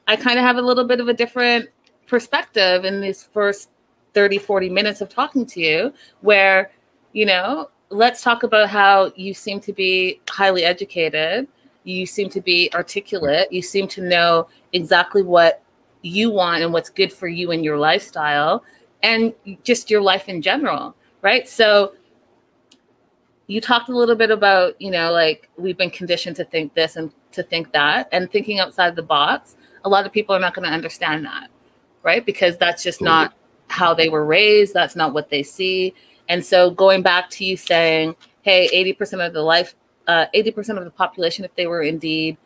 I kind of have a little bit of a different perspective in these first 30, 40 minutes of talking to you, where, you know, let's talk about how you seem to be highly educated. You seem to be articulate. You seem to know exactly what you want and what's good for you and your lifestyle and just your life in general, right? So you talked a little bit about, you know, like we've been conditioned to think this and to think that, and thinking outside the box. A lot of people are not going to understand that, right? Because that's just not how they were raised. That's not what they see. And so going back to you saying, hey, 80% of the population, if they were indeed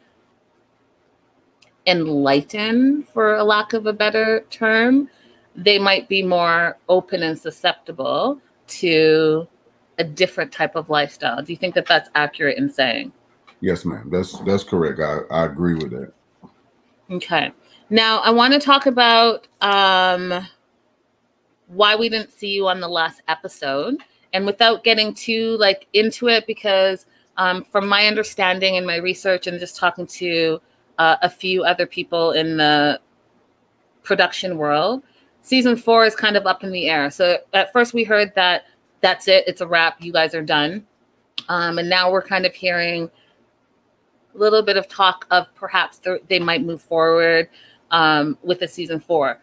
enlightened, for a lack of a better term, they might be more open and susceptible to a different type of lifestyle. Do you think that that's accurate in saying? Yes, ma'am. That's correct. I agree with that. Okay. Now I want to talk about why we didn't see you on the last episode, and without getting too into it, because from my understanding and my research and just talking to a few other people in the production world, season 4 is kind of up in the air. So at first we heard that that's it, it's a wrap, you guys are done, and now we're kind of hearing a little bit of talk of perhaps they might move forward with a season 4.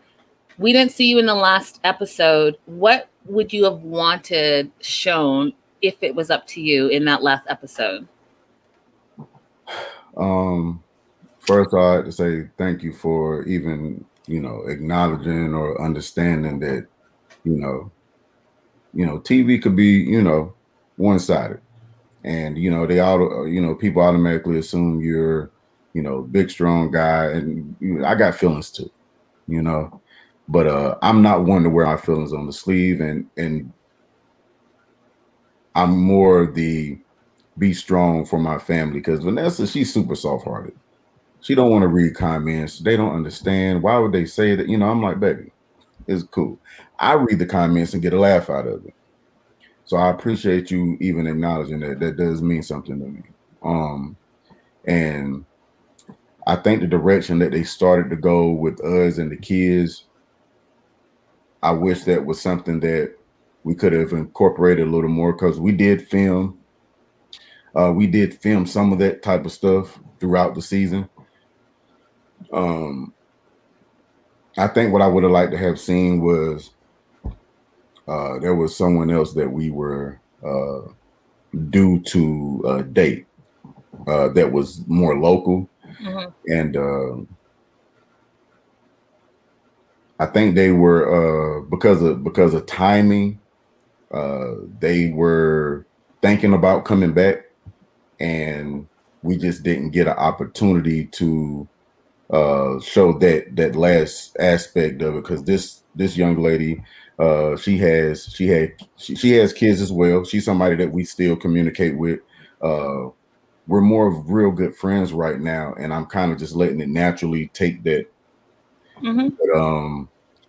We didn't see you in the last episode. What would you have wanted shown if it was up to you in that last episode? First, I'd like to say thank you for even, you know, acknowledging or understanding that, you know, TV could be, you know, one-sided, and people automatically assume you're, you know, big, strong guy, and I got feelings too, you know. But I'm not one to wear my feelings on the sleeve, and I'm more the be strong for my family, because Vanessa, she's super soft-hearted. She don't want to read comments. They don't understand. Why would they say that? You know, I'm like, baby, it's cool. I read the comments and get a laugh out of it. So I appreciate you even acknowledging that. That does mean something to me. And I think the direction that they started to go with us and the kids, I wish that was something that we could have incorporated a little more, because we did film some of that type of stuff throughout the season. I think what I would have liked to have seen was there was someone else that we were due to date that was more local. Mm-hmm. And I think they were because of timing, they were thinking about coming back, and we just didn't get an opportunity to show that last aspect of it, because this young lady, she has kids as well. She's somebody that we still communicate with. we're more of real good friends right now, and I'm kind of just letting it naturally take that. But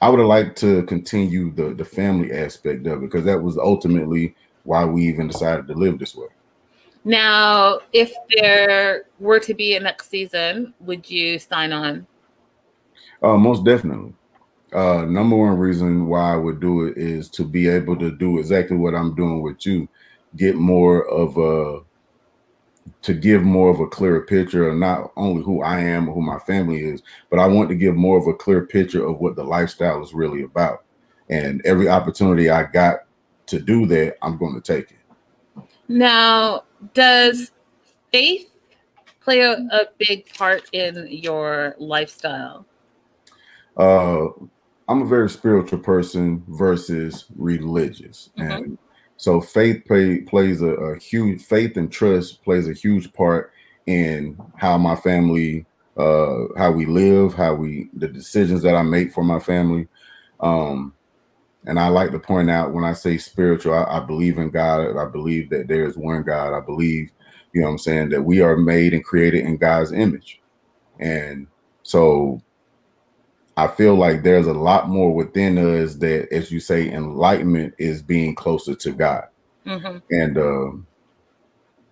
I would have liked to continue the family aspect of it, because that was ultimately why we even decided to live this way. Now, if there were to be a next season, would you sign on? Most definitely. Number one reason why I would do it is to be able to do exactly what I'm doing with you, get more of to give more of a clearer picture of not only who I am or who my family is, but I want to give more of a clear picture of what the lifestyle is really about. And every opportunity I got to do that, I'm going to take it. Now, does faith play a big part in your lifestyle? I'm a very spiritual person versus religious. And so faith plays a huge, faith and trust plays a huge part in how my family, how we live, the decisions that I make for my family. And I like to point out, when I say spiritual, I believe in God. I believe that there is one God. I believe, you know what I'm saying, that we are made and created in God's image. And so I feel like there's a lot more within us that, as you say, enlightenment is being closer to God. And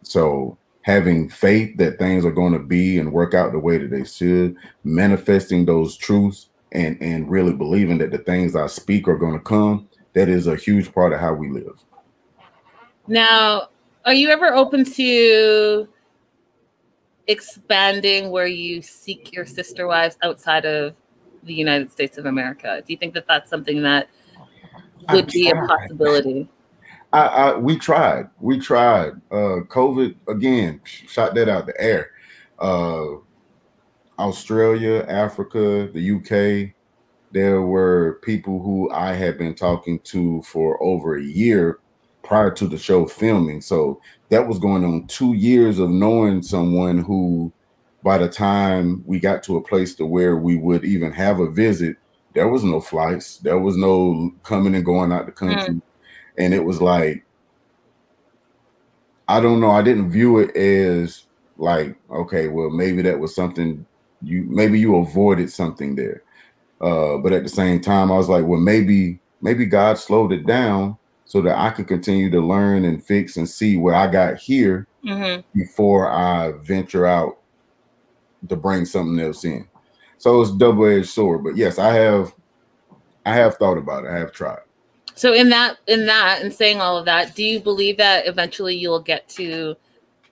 so having faith that things are going to be and work out the way that they should, manifesting those truths and really believing that the things I speak are going to come, that is a huge part of how we live. Now, are you ever open to expanding where you seek your sister wives outside of the United States of America? Do you think that that's something that would be a possibility? We tried. COVID, again, shot that out the air. Australia, Africa, the UK, there were people who I had been talking to for over a year prior to the show filming. So that was going on 2 years of knowing someone who, by the time we got to a place to where we would even have a visit, there was no flights. There was no coming and going out the country. And it was like, I don't know. I didn't view it as like, okay, well, maybe that was something maybe you avoided something there. But at the same time, I was like, well, maybe God slowed it down so that I could continue to learn and fix and see where I got here before I venture out to bring something else in. So it's a double-edged sword. But yes, I have thought about it. I have tried. So in saying all of that, do you believe that eventually you'll get to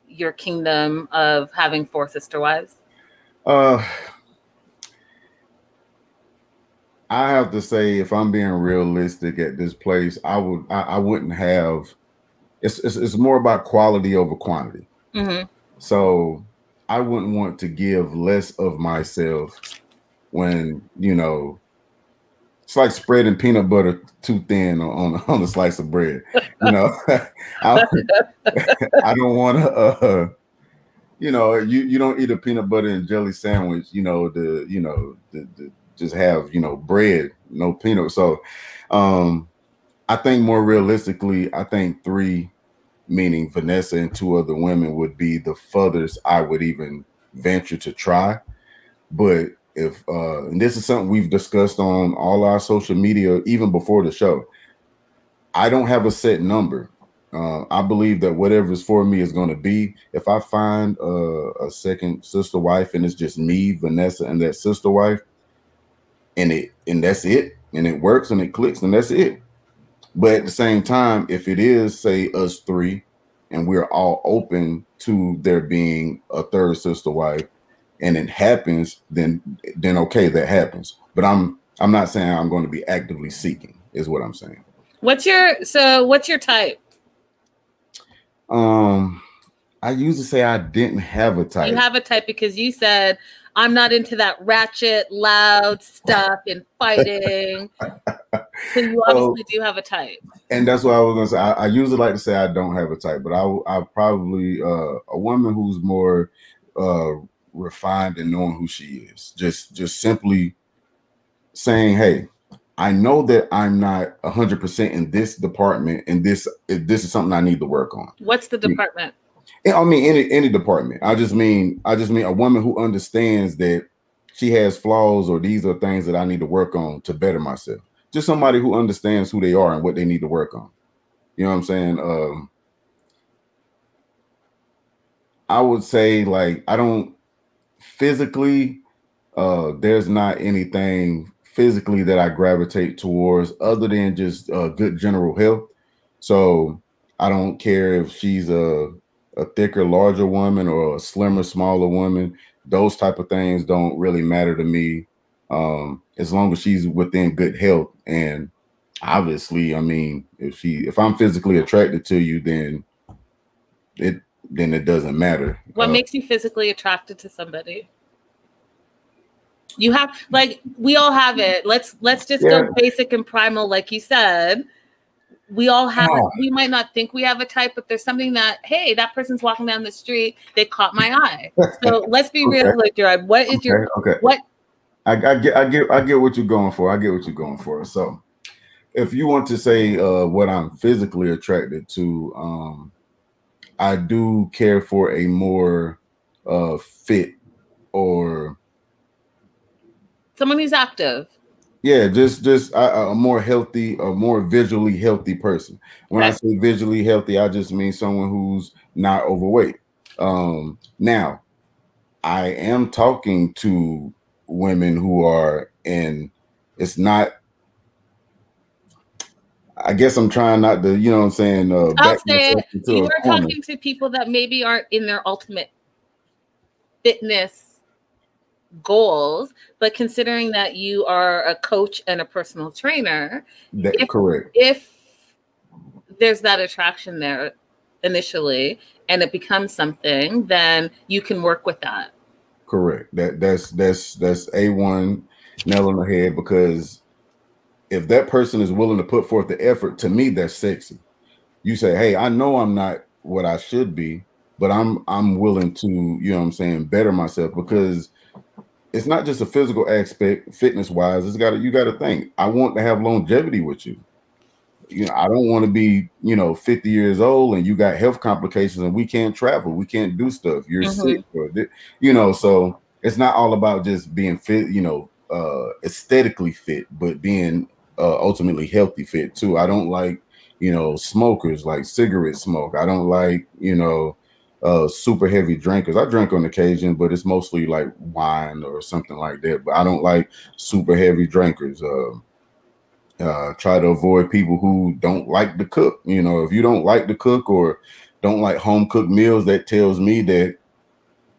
your kingdom of having 4 sister wives? I have to say, if I'm being realistic at this place, I wouldn't have. It's more about quality over quantity. So I wouldn't want to give less of myself when, you know, it's like spreading peanut butter too thin on a slice of bread. You know, I don't want to. You know, you don't eat a peanut butter and jelly sandwich. You know, the just have, you know, bread, no peanut. So I think more realistically, I think 3, meaning Vanessa and 2 other women, would be the furthest I would even venture to try. But if and this is something we've discussed on all our social media, even before the show, I don't have a set number. I believe that whatever is for me is going to be. If I find a second sister wife and it's just me, Vanessa, and that sister wife, and that's it, and it works and it clicks, and that's it. But at the same time, if it is, say, us 3, and we're all open to there being a third sister wife, and it happens, then okay, that happens. But I'm not saying I'm going to be actively seeking, is what I'm saying. What's your type? I usually say I didn't have a type. You have a type because you said, I'm not into that ratchet, loud stuff and fighting. So you obviously do have a type. And that's what I was going to say. I usually like to say I don't have a type, but I probably a woman who's more refined and knowing who she is. Just simply saying, hey, I know that I'm not 100% in this department, and this is something I need to work on. What's the department? I mean, any department. I just mean a woman who understands that she has flaws, or these are things that I need to work on to better myself. Just somebody who understands who they are and what they need to work on. You know what I'm saying? I would say, like, I don't physically, there's not anything physically that I gravitate towards other than just good general health. So I don't care if she's a thicker, larger woman or a slimmer, smaller woman. Those type of things don't really matter to me, as long as she's within good health. And obviously, I mean, if I'm physically attracted to you, then it doesn't matter. What makes you physically attracted to somebody? You have, like, we all have it. Let's just go basic and primal, like you said. We all have it. We might not think we have a type, but there's something that, hey, that person's walking down the street, they caught my eye. So let's be real, like, Jarod. What is your what? I get what you're going for. I get what you're going for. So if you want to say what I'm physically attracted to, I do care for a more fit, or someone who's active. Yeah, just a more healthy, a more visually healthy person. When I say visually healthy, I just mean someone who's not overweight. Now, I am talking to women who are in, it's not, I guess I'm trying not to, you know what I'm saying? I'll say it. You are talking to people that maybe aren't in their ultimate fitness goals, but considering that you are a coach and a personal trainer, correct. If there's that attraction there initially and it becomes something, then you can work with that. Correct. That's A1 nail on the head, because if that person is willing to put forth the effort, to me, that's sexy. You say, hey, I know I'm not what I should be, but I'm willing to, you know what I'm saying, better myself, because it's not just a physical aspect, fitness wise. You got to think, I want to have longevity with you. You know, I don't want to be, 50 years old and you got health complications and we can't travel, we can't do stuff. You're sick, so it's not all about just being fit, aesthetically fit, but being ultimately healthy fit too. I don't like, smokers, like cigarette smoke. I don't like, super heavy drinkers. I drink on occasion, but it's mostly like wine or something like that. But I don't like super heavy drinkers. Try to avoid people who don't like to cook. If you don't like to cook or don't like home cooked meals, that tells me that,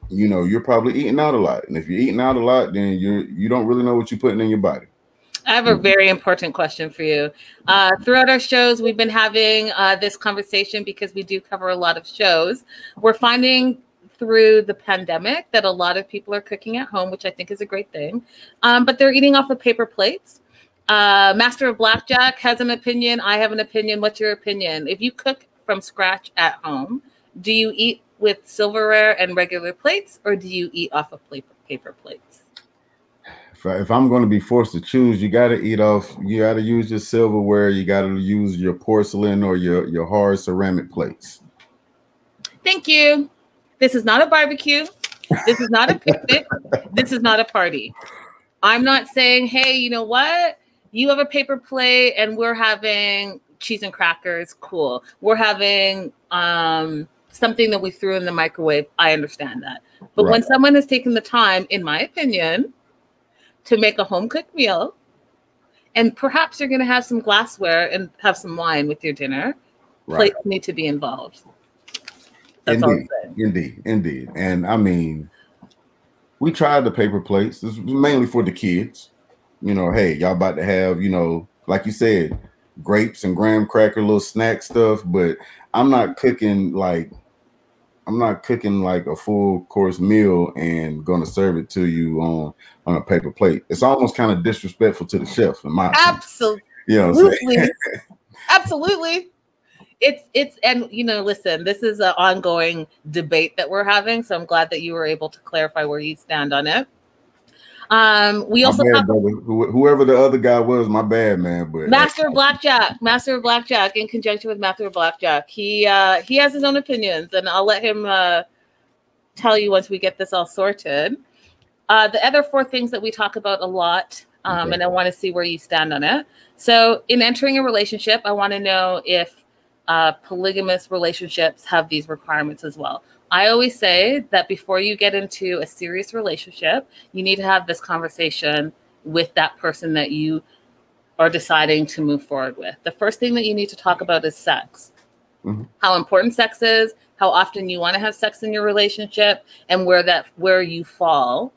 you're probably eating out a lot. And if you're eating out a lot, then you don't really know what you're putting in your body. I have a very important question for you. Throughout our shows, we've been having this conversation because we do cover a lot of shows. We're finding through the pandemic that a lot of people are cooking at home, which I think is a great thing. But they're eating off of paper plates. Master of Blackjack has an opinion. I have an opinion. What's your opinion? If you cook from scratch at home, do you eat with silverware and regular plates, or do you eat off of paper plates? If I'm going to be forced to choose, you got to eat off. You got to use your silverware. You got to use your porcelain or your hard ceramic plates. Thank you. This is not a barbecue. This is not a picnic. This is not a party. I'm not saying, hey, you know what? You have a paper plate and we're having cheese and crackers. Cool. We're having something that we threw in the microwave. I understand that. But when someone has taken the time, in my opinion, to make a home-cooked meal, and perhaps you're going to have some glassware and have some wine with your dinner, plates need to be involved. That's all I'm saying. Indeed. And I mean, we tried the paper plates. This was mainly for the kids. Hey, y'all about to have, like you said, grapes and graham cracker, little snack stuff. But I'm not cooking like a full course meal and going to serve it to you on a paper plate. It's almost kind of disrespectful to the chef, in my opinion. Absolutely. Absolutely. It's and listen, this is an ongoing debate that we're having, so I'm glad that you were able to clarify where you stand on it. We also have whoever the other guy was, my bad, man. But Master of Blackjack, in conjunction with Master of Blackjack. He has his own opinions, and I'll let him tell you once we get this all sorted. The other 4 things that we talk about a lot, and I want to see where you stand on it. So in entering a relationship, I want to know if polygamous relationships have these requirements as well. I always say that before you get into a serious relationship, you need to have this conversation with that person that you are deciding to move forward with. The first thing that you need to talk about is sex. Mm-hmm. How important sex is, how often you want to have sex in your relationship, and where you fall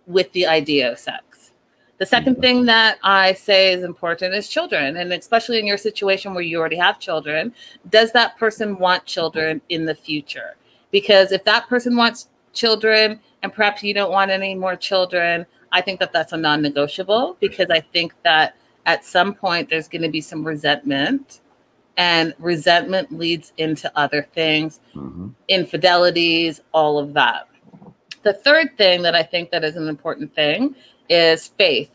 with the idea of sex. The second thing that I say is important is children. And especially in your situation where you already have children, does that person want children in the future? Because if that person wants children and perhaps you don't want any more children, I think that that's a non-negotiable, because I think that at some point there's going to be some resentment, and resentment leads into other things, infidelities, all of that. The third thing that I think that is an important thing is faith.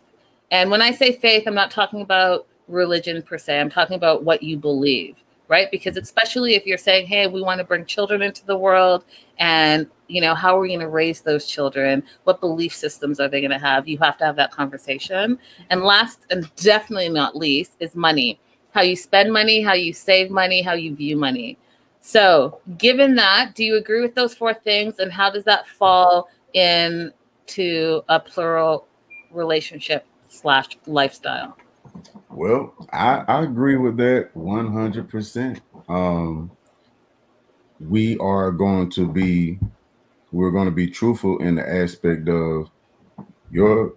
And when I say faith, I'm not talking about religion per se. I'm talking about what you believe, right? Because especially if you're saying, hey, we want to bring children into the world, and, you know, how are we going to raise those children? What belief systems are they going to have? You have to have that conversation. And last and definitely not least is money. How you spend money, how you save money, how you view money. So given that, do you agree with those 4 things? And how does that fall into a plural relationship / lifestyle? Well, I agree with that 100%. We're going to be truthful in the aspect of your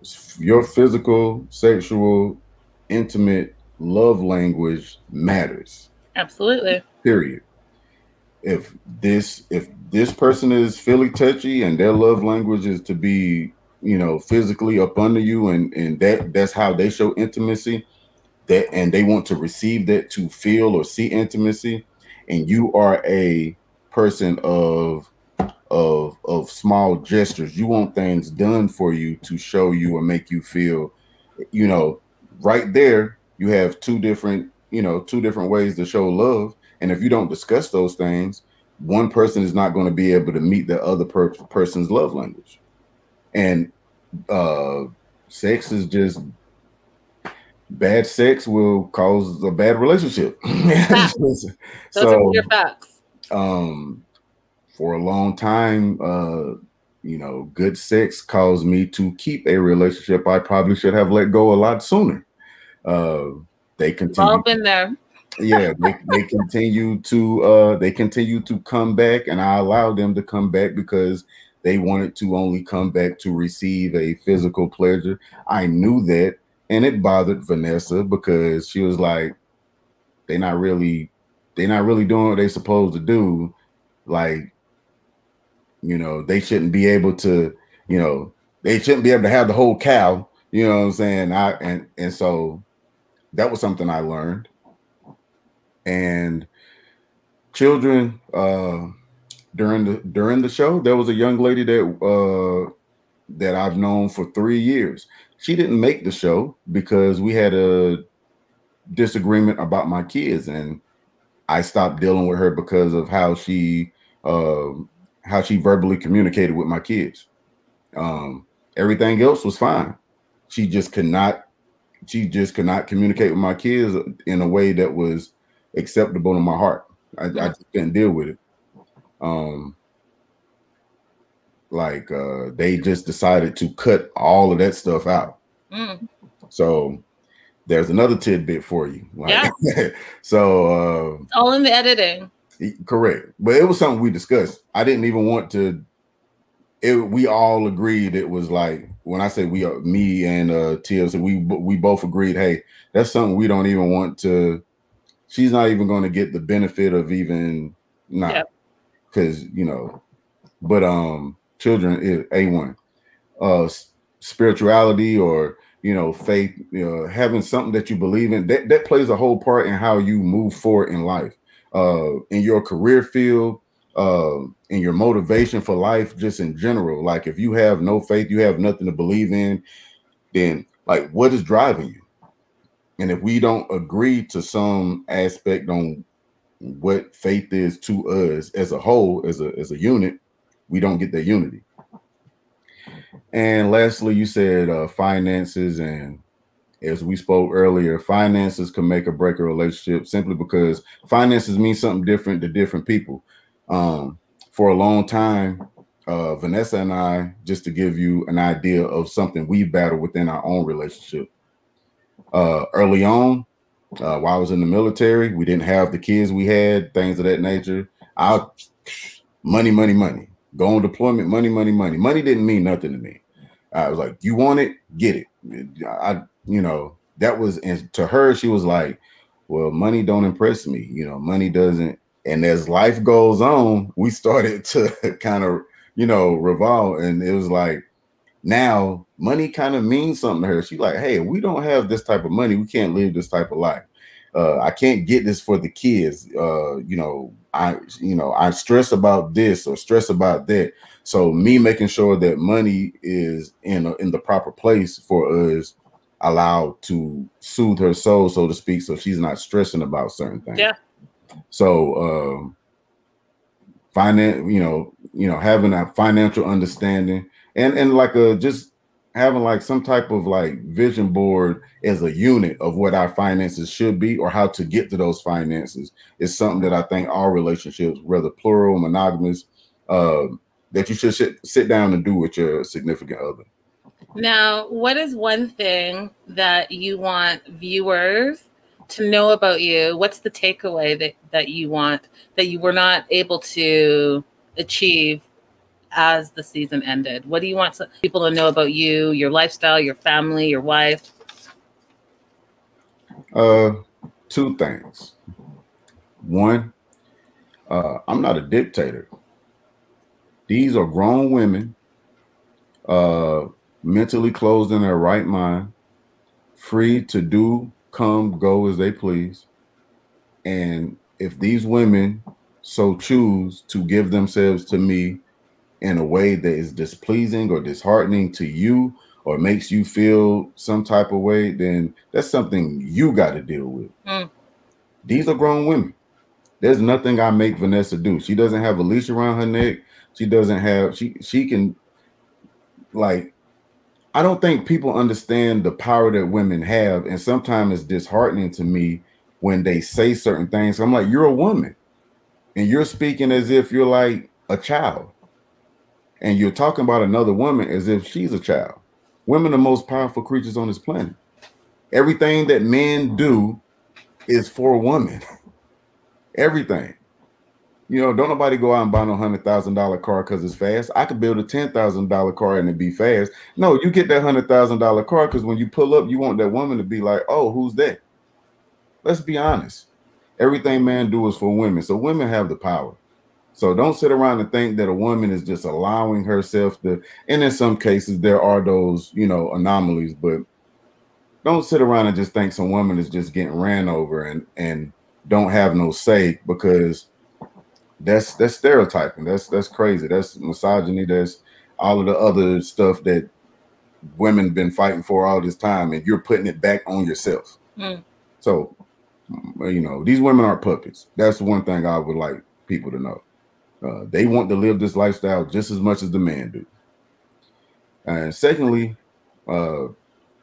physical, sexual, intimate love language matters. Absolutely. Period. If this person is philly touchy and their love language is to be, you know, physically up under you, and that's how they show intimacy, and they want to receive that to feel or see intimacy, and you are a person of small gestures, you want things done for you to show you or make you feel, you know, right there you have 2 different ways to show love. And if you don't discuss those things, one person is not going to be able to meet the other person's love language. And sex is just bad. Sex will cause a bad relationship. Those are your facts. For a long time, you know, good sex caused me to keep a relationship I probably should have let go a lot sooner. They continue. All been there. Yeah, they continue to come back, and I allowed them to come back because they wanted to only come back to receive a physical pleasure. I knew that, and it bothered Vanessa because she was like, they're not really doing what they're supposed to do. Like, you know, they shouldn't be able to, you know, they shouldn't be able to have the whole cow, you know what I'm saying? And so that was something I learned. And children, during the show, there was a young lady that I've known for 3 years. She didn't make the show because we had a disagreement about my kids, and I stopped dealing with her because of how she verbally communicated with my kids. Everything else was fine. She just could not communicate with my kids in a way that was acceptable to my heart. I just couldn't deal with it. They just decided to cut all of that stuff out. So there's another tidbit for you. So all in the editing. Correct. But it was something we discussed. I didn't even want to. We all agreed it was like, when I say we, me and TLC, we both agreed, hey, that's something we don't even want to. She's not even going to get the benefit of even not, because you know. But children is A1. Spirituality, or you know, faith, you know, having something that you believe in, that plays a whole part in how you move forward in life. In your career field, and your motivation for life, just in general. Like if you have no faith, you have nothing to believe in, then like what is driving you? And if we don't agree to some aspect on what faith is to us as a whole, as a unit, we don't get that unity. And lastly, you said finances, and as we spoke earlier, finances can make or break a relationship simply because finances mean something different to different people. For a long time, Vanessa and I, just to give you an idea of something we battled within our own relationship. Early on, while I was in the military, we didn't have the kids we had, things of that nature. Money. Go on deployment, money. Money didn't mean nothing to me. I was like, you want it, get it. That was, and to her, she was like, well, money don't impress me. Money doesn't. And as life goes on, we started to kind of, revolve. And it was like, now money kind of means something to her. She's like, hey, we don't have this type of money. We can't live this type of life. I can't get this for the kids. I stress about this or stress about that. So me making sure that money is in the proper place for us, allowed to soothe her soul, so to speak, so she's not stressing about certain things. Yeah. So having a financial understanding and like just having like some type of like vision board as a unit of what our finances should be or how to get to those finances is something that I think all relationships, whether plural, monogamous, that you should sit down and do with your significant other. Now, what is one thing that you want viewers to know about you? What's the takeaway that you want that you were not able to achieve as the season ended? What do you want people to know about you, your lifestyle, your family, your wife? Two things. One, I'm not a dictator. These are grown women, mentally closed in their right mind, free to do, come, go as they please. And if these women so choose to give themselves to me in a way that is displeasing or disheartening to you or makes you feel some type of way, then that's something you got to deal with. These are grown women. There's nothing I make Vanessa do. She doesn't have a leash around her neck. She doesn't have, she can, like, I don't think people understand the power that women have. And sometimes it's disheartening to me when they say certain things. I'm like, you're a woman and you're speaking as if you're like a child. And you're talking about another woman as if she's a child. Women are the most powerful creatures on this planet. Everything that men do is for women. Everything. Don't nobody go out and buy no $100,000 car because it's fast. I could build a $10,000 car and it be fast. No, you get that $100,000 car because when you pull up, you want that woman to be like, oh, who's that? Let's be honest. Everything men do is for women. So women have the power. So don't sit around and think that a woman is just allowing herself to, and in some cases there are those, anomalies, but don't sit around and just think some woman is just getting ran over and don't have no say, because that's stereotyping. That's crazy. That's misogyny. That's all of the other stuff that women been fighting for all this time, and you're putting it back on yourself. So, these women aren't puppets. That's one thing I would like people to know. They want to live this lifestyle just as much as the man do. And secondly, I'm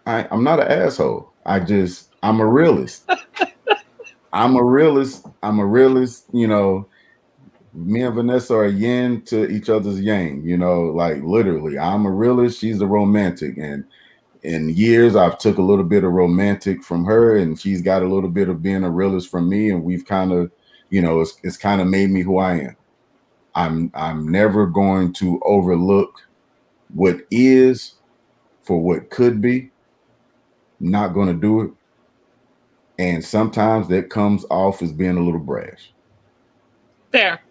not an asshole. I'm a realist. I'm a realist. Me and Vanessa are yin to each other's yang, like literally. I'm a realist. She's a romantic. And in years, I've took a little bit of romantic from her, and she's got a little bit of being a realist from me. And we've kind of, it's kind of made me who I am. I'm never going to overlook what is for what could be. Not going to do it. And sometimes that comes off as being a little brash. Fair.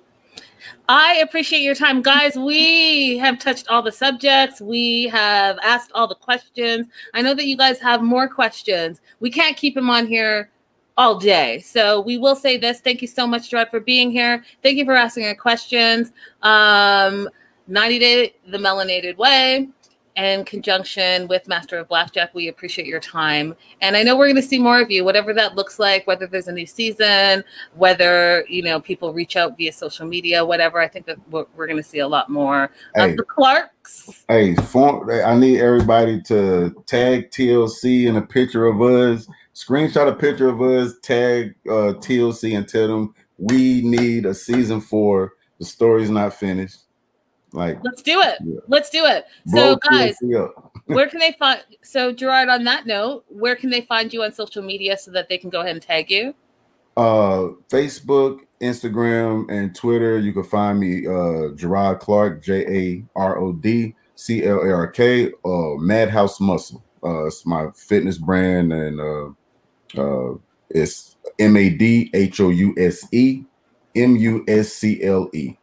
I appreciate your time, guys. We have touched all the subjects. We have asked all the questions. I know that you guys have more questions. We can't keep them on here all day. So we will say this. Thank you so much, Jarod, for being here. Thank you for asking our questions. 90 Day, The Melanated Way, in conjunction with Master of Blackjack. We appreciate your time. And I know we're going to see more of you, whatever that looks like, whether there's a new season, whether, you know, people reach out via social media, whatever. I think that we're going to see a lot more of the Clarks. Hey, I need everybody to tag TLC in a picture of us, screenshot a picture of us, tag TLC and tell them we need a season 4. The story's not finished. Like, let's do it. Yeah. Let's do it. So guys, where can they find, so Jarod, on that note, where can they find you on social media so that they can go ahead and tag you? Facebook, Instagram, and Twitter. You can find me Jarod Clark, JAROD CLARK, Madhouse Muscle. It's my fitness brand, and it's MADHOUSE MUSCLE.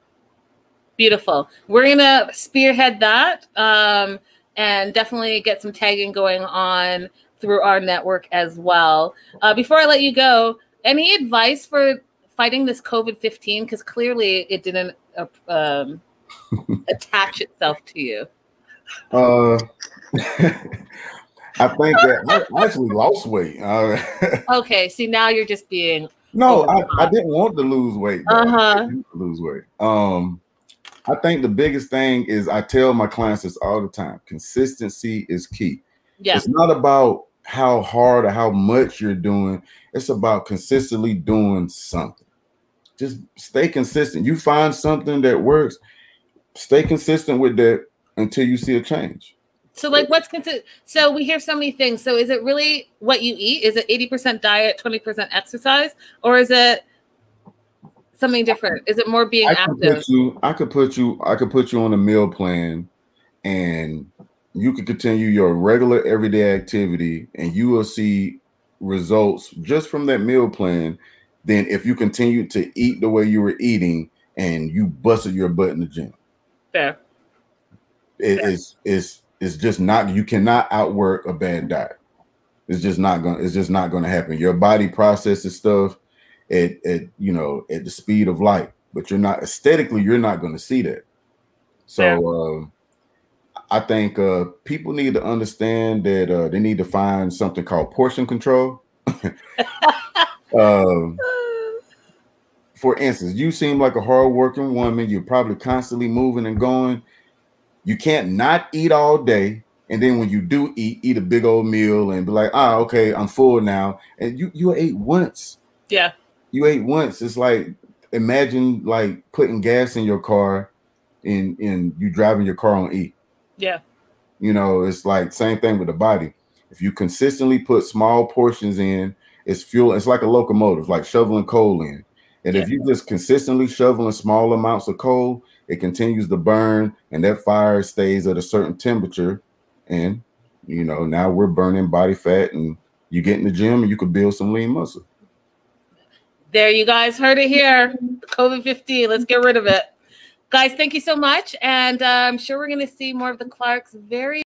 Beautiful. We're gonna spearhead that, and definitely get some tagging going on through our network as well. Before I let you go, any advice for fighting this COVID-15? Because clearly it didn't attach itself to you. I think that I actually lost weight. Okay, see, now you're just being... No, I didn't want to lose weight. I didn't lose weight. I think the biggest thing is, I tell my clients this all the time: consistency is key. Yeah. It's not about how hard or how much you're doing. It's about consistently doing something. Just stay consistent. You find something that works, stay consistent with that until you see a change. So like, what's consistent? So we hear so many things. So is it really what you eat? Is it 80% diet, 20% exercise? Or is it something different? Is it more being active? I could put you on a meal plan, and you could continue your regular everyday activity, and you will see results just from that meal plan. Then if you continue to eat the way you were eating and you busted your butt in the gym. Fair. It's just not, you cannot outwork a bad diet. It's just not gonna happen. Your body processes stuff at the speed of light, but you're not going to see that. So I think people need to understand that they need to find something called portion control. For instance, you seem like a hardworking woman. You're probably constantly moving and going. You can't not eat all day, and then when you do eat a big old meal and be like, okay, I'm full now. And you ate once. Yeah. You ate once. It's like, imagine like putting gas in your car and you driving your car on E. Yeah. It's like same thing with the body. If you consistently put small portions in, it's fuel. It's like a locomotive, like shoveling coal in. And if you just consistently shoveling small amounts of coal, it continues to burn, and that fire stays at a certain temperature. And, now we're burning body fat, and you get in the gym and you could build some lean muscle. There, you guys heard it here. COVID-15, let's get rid of it. Guys, thank you so much. And I'm sure we're going to see more of the Clarks very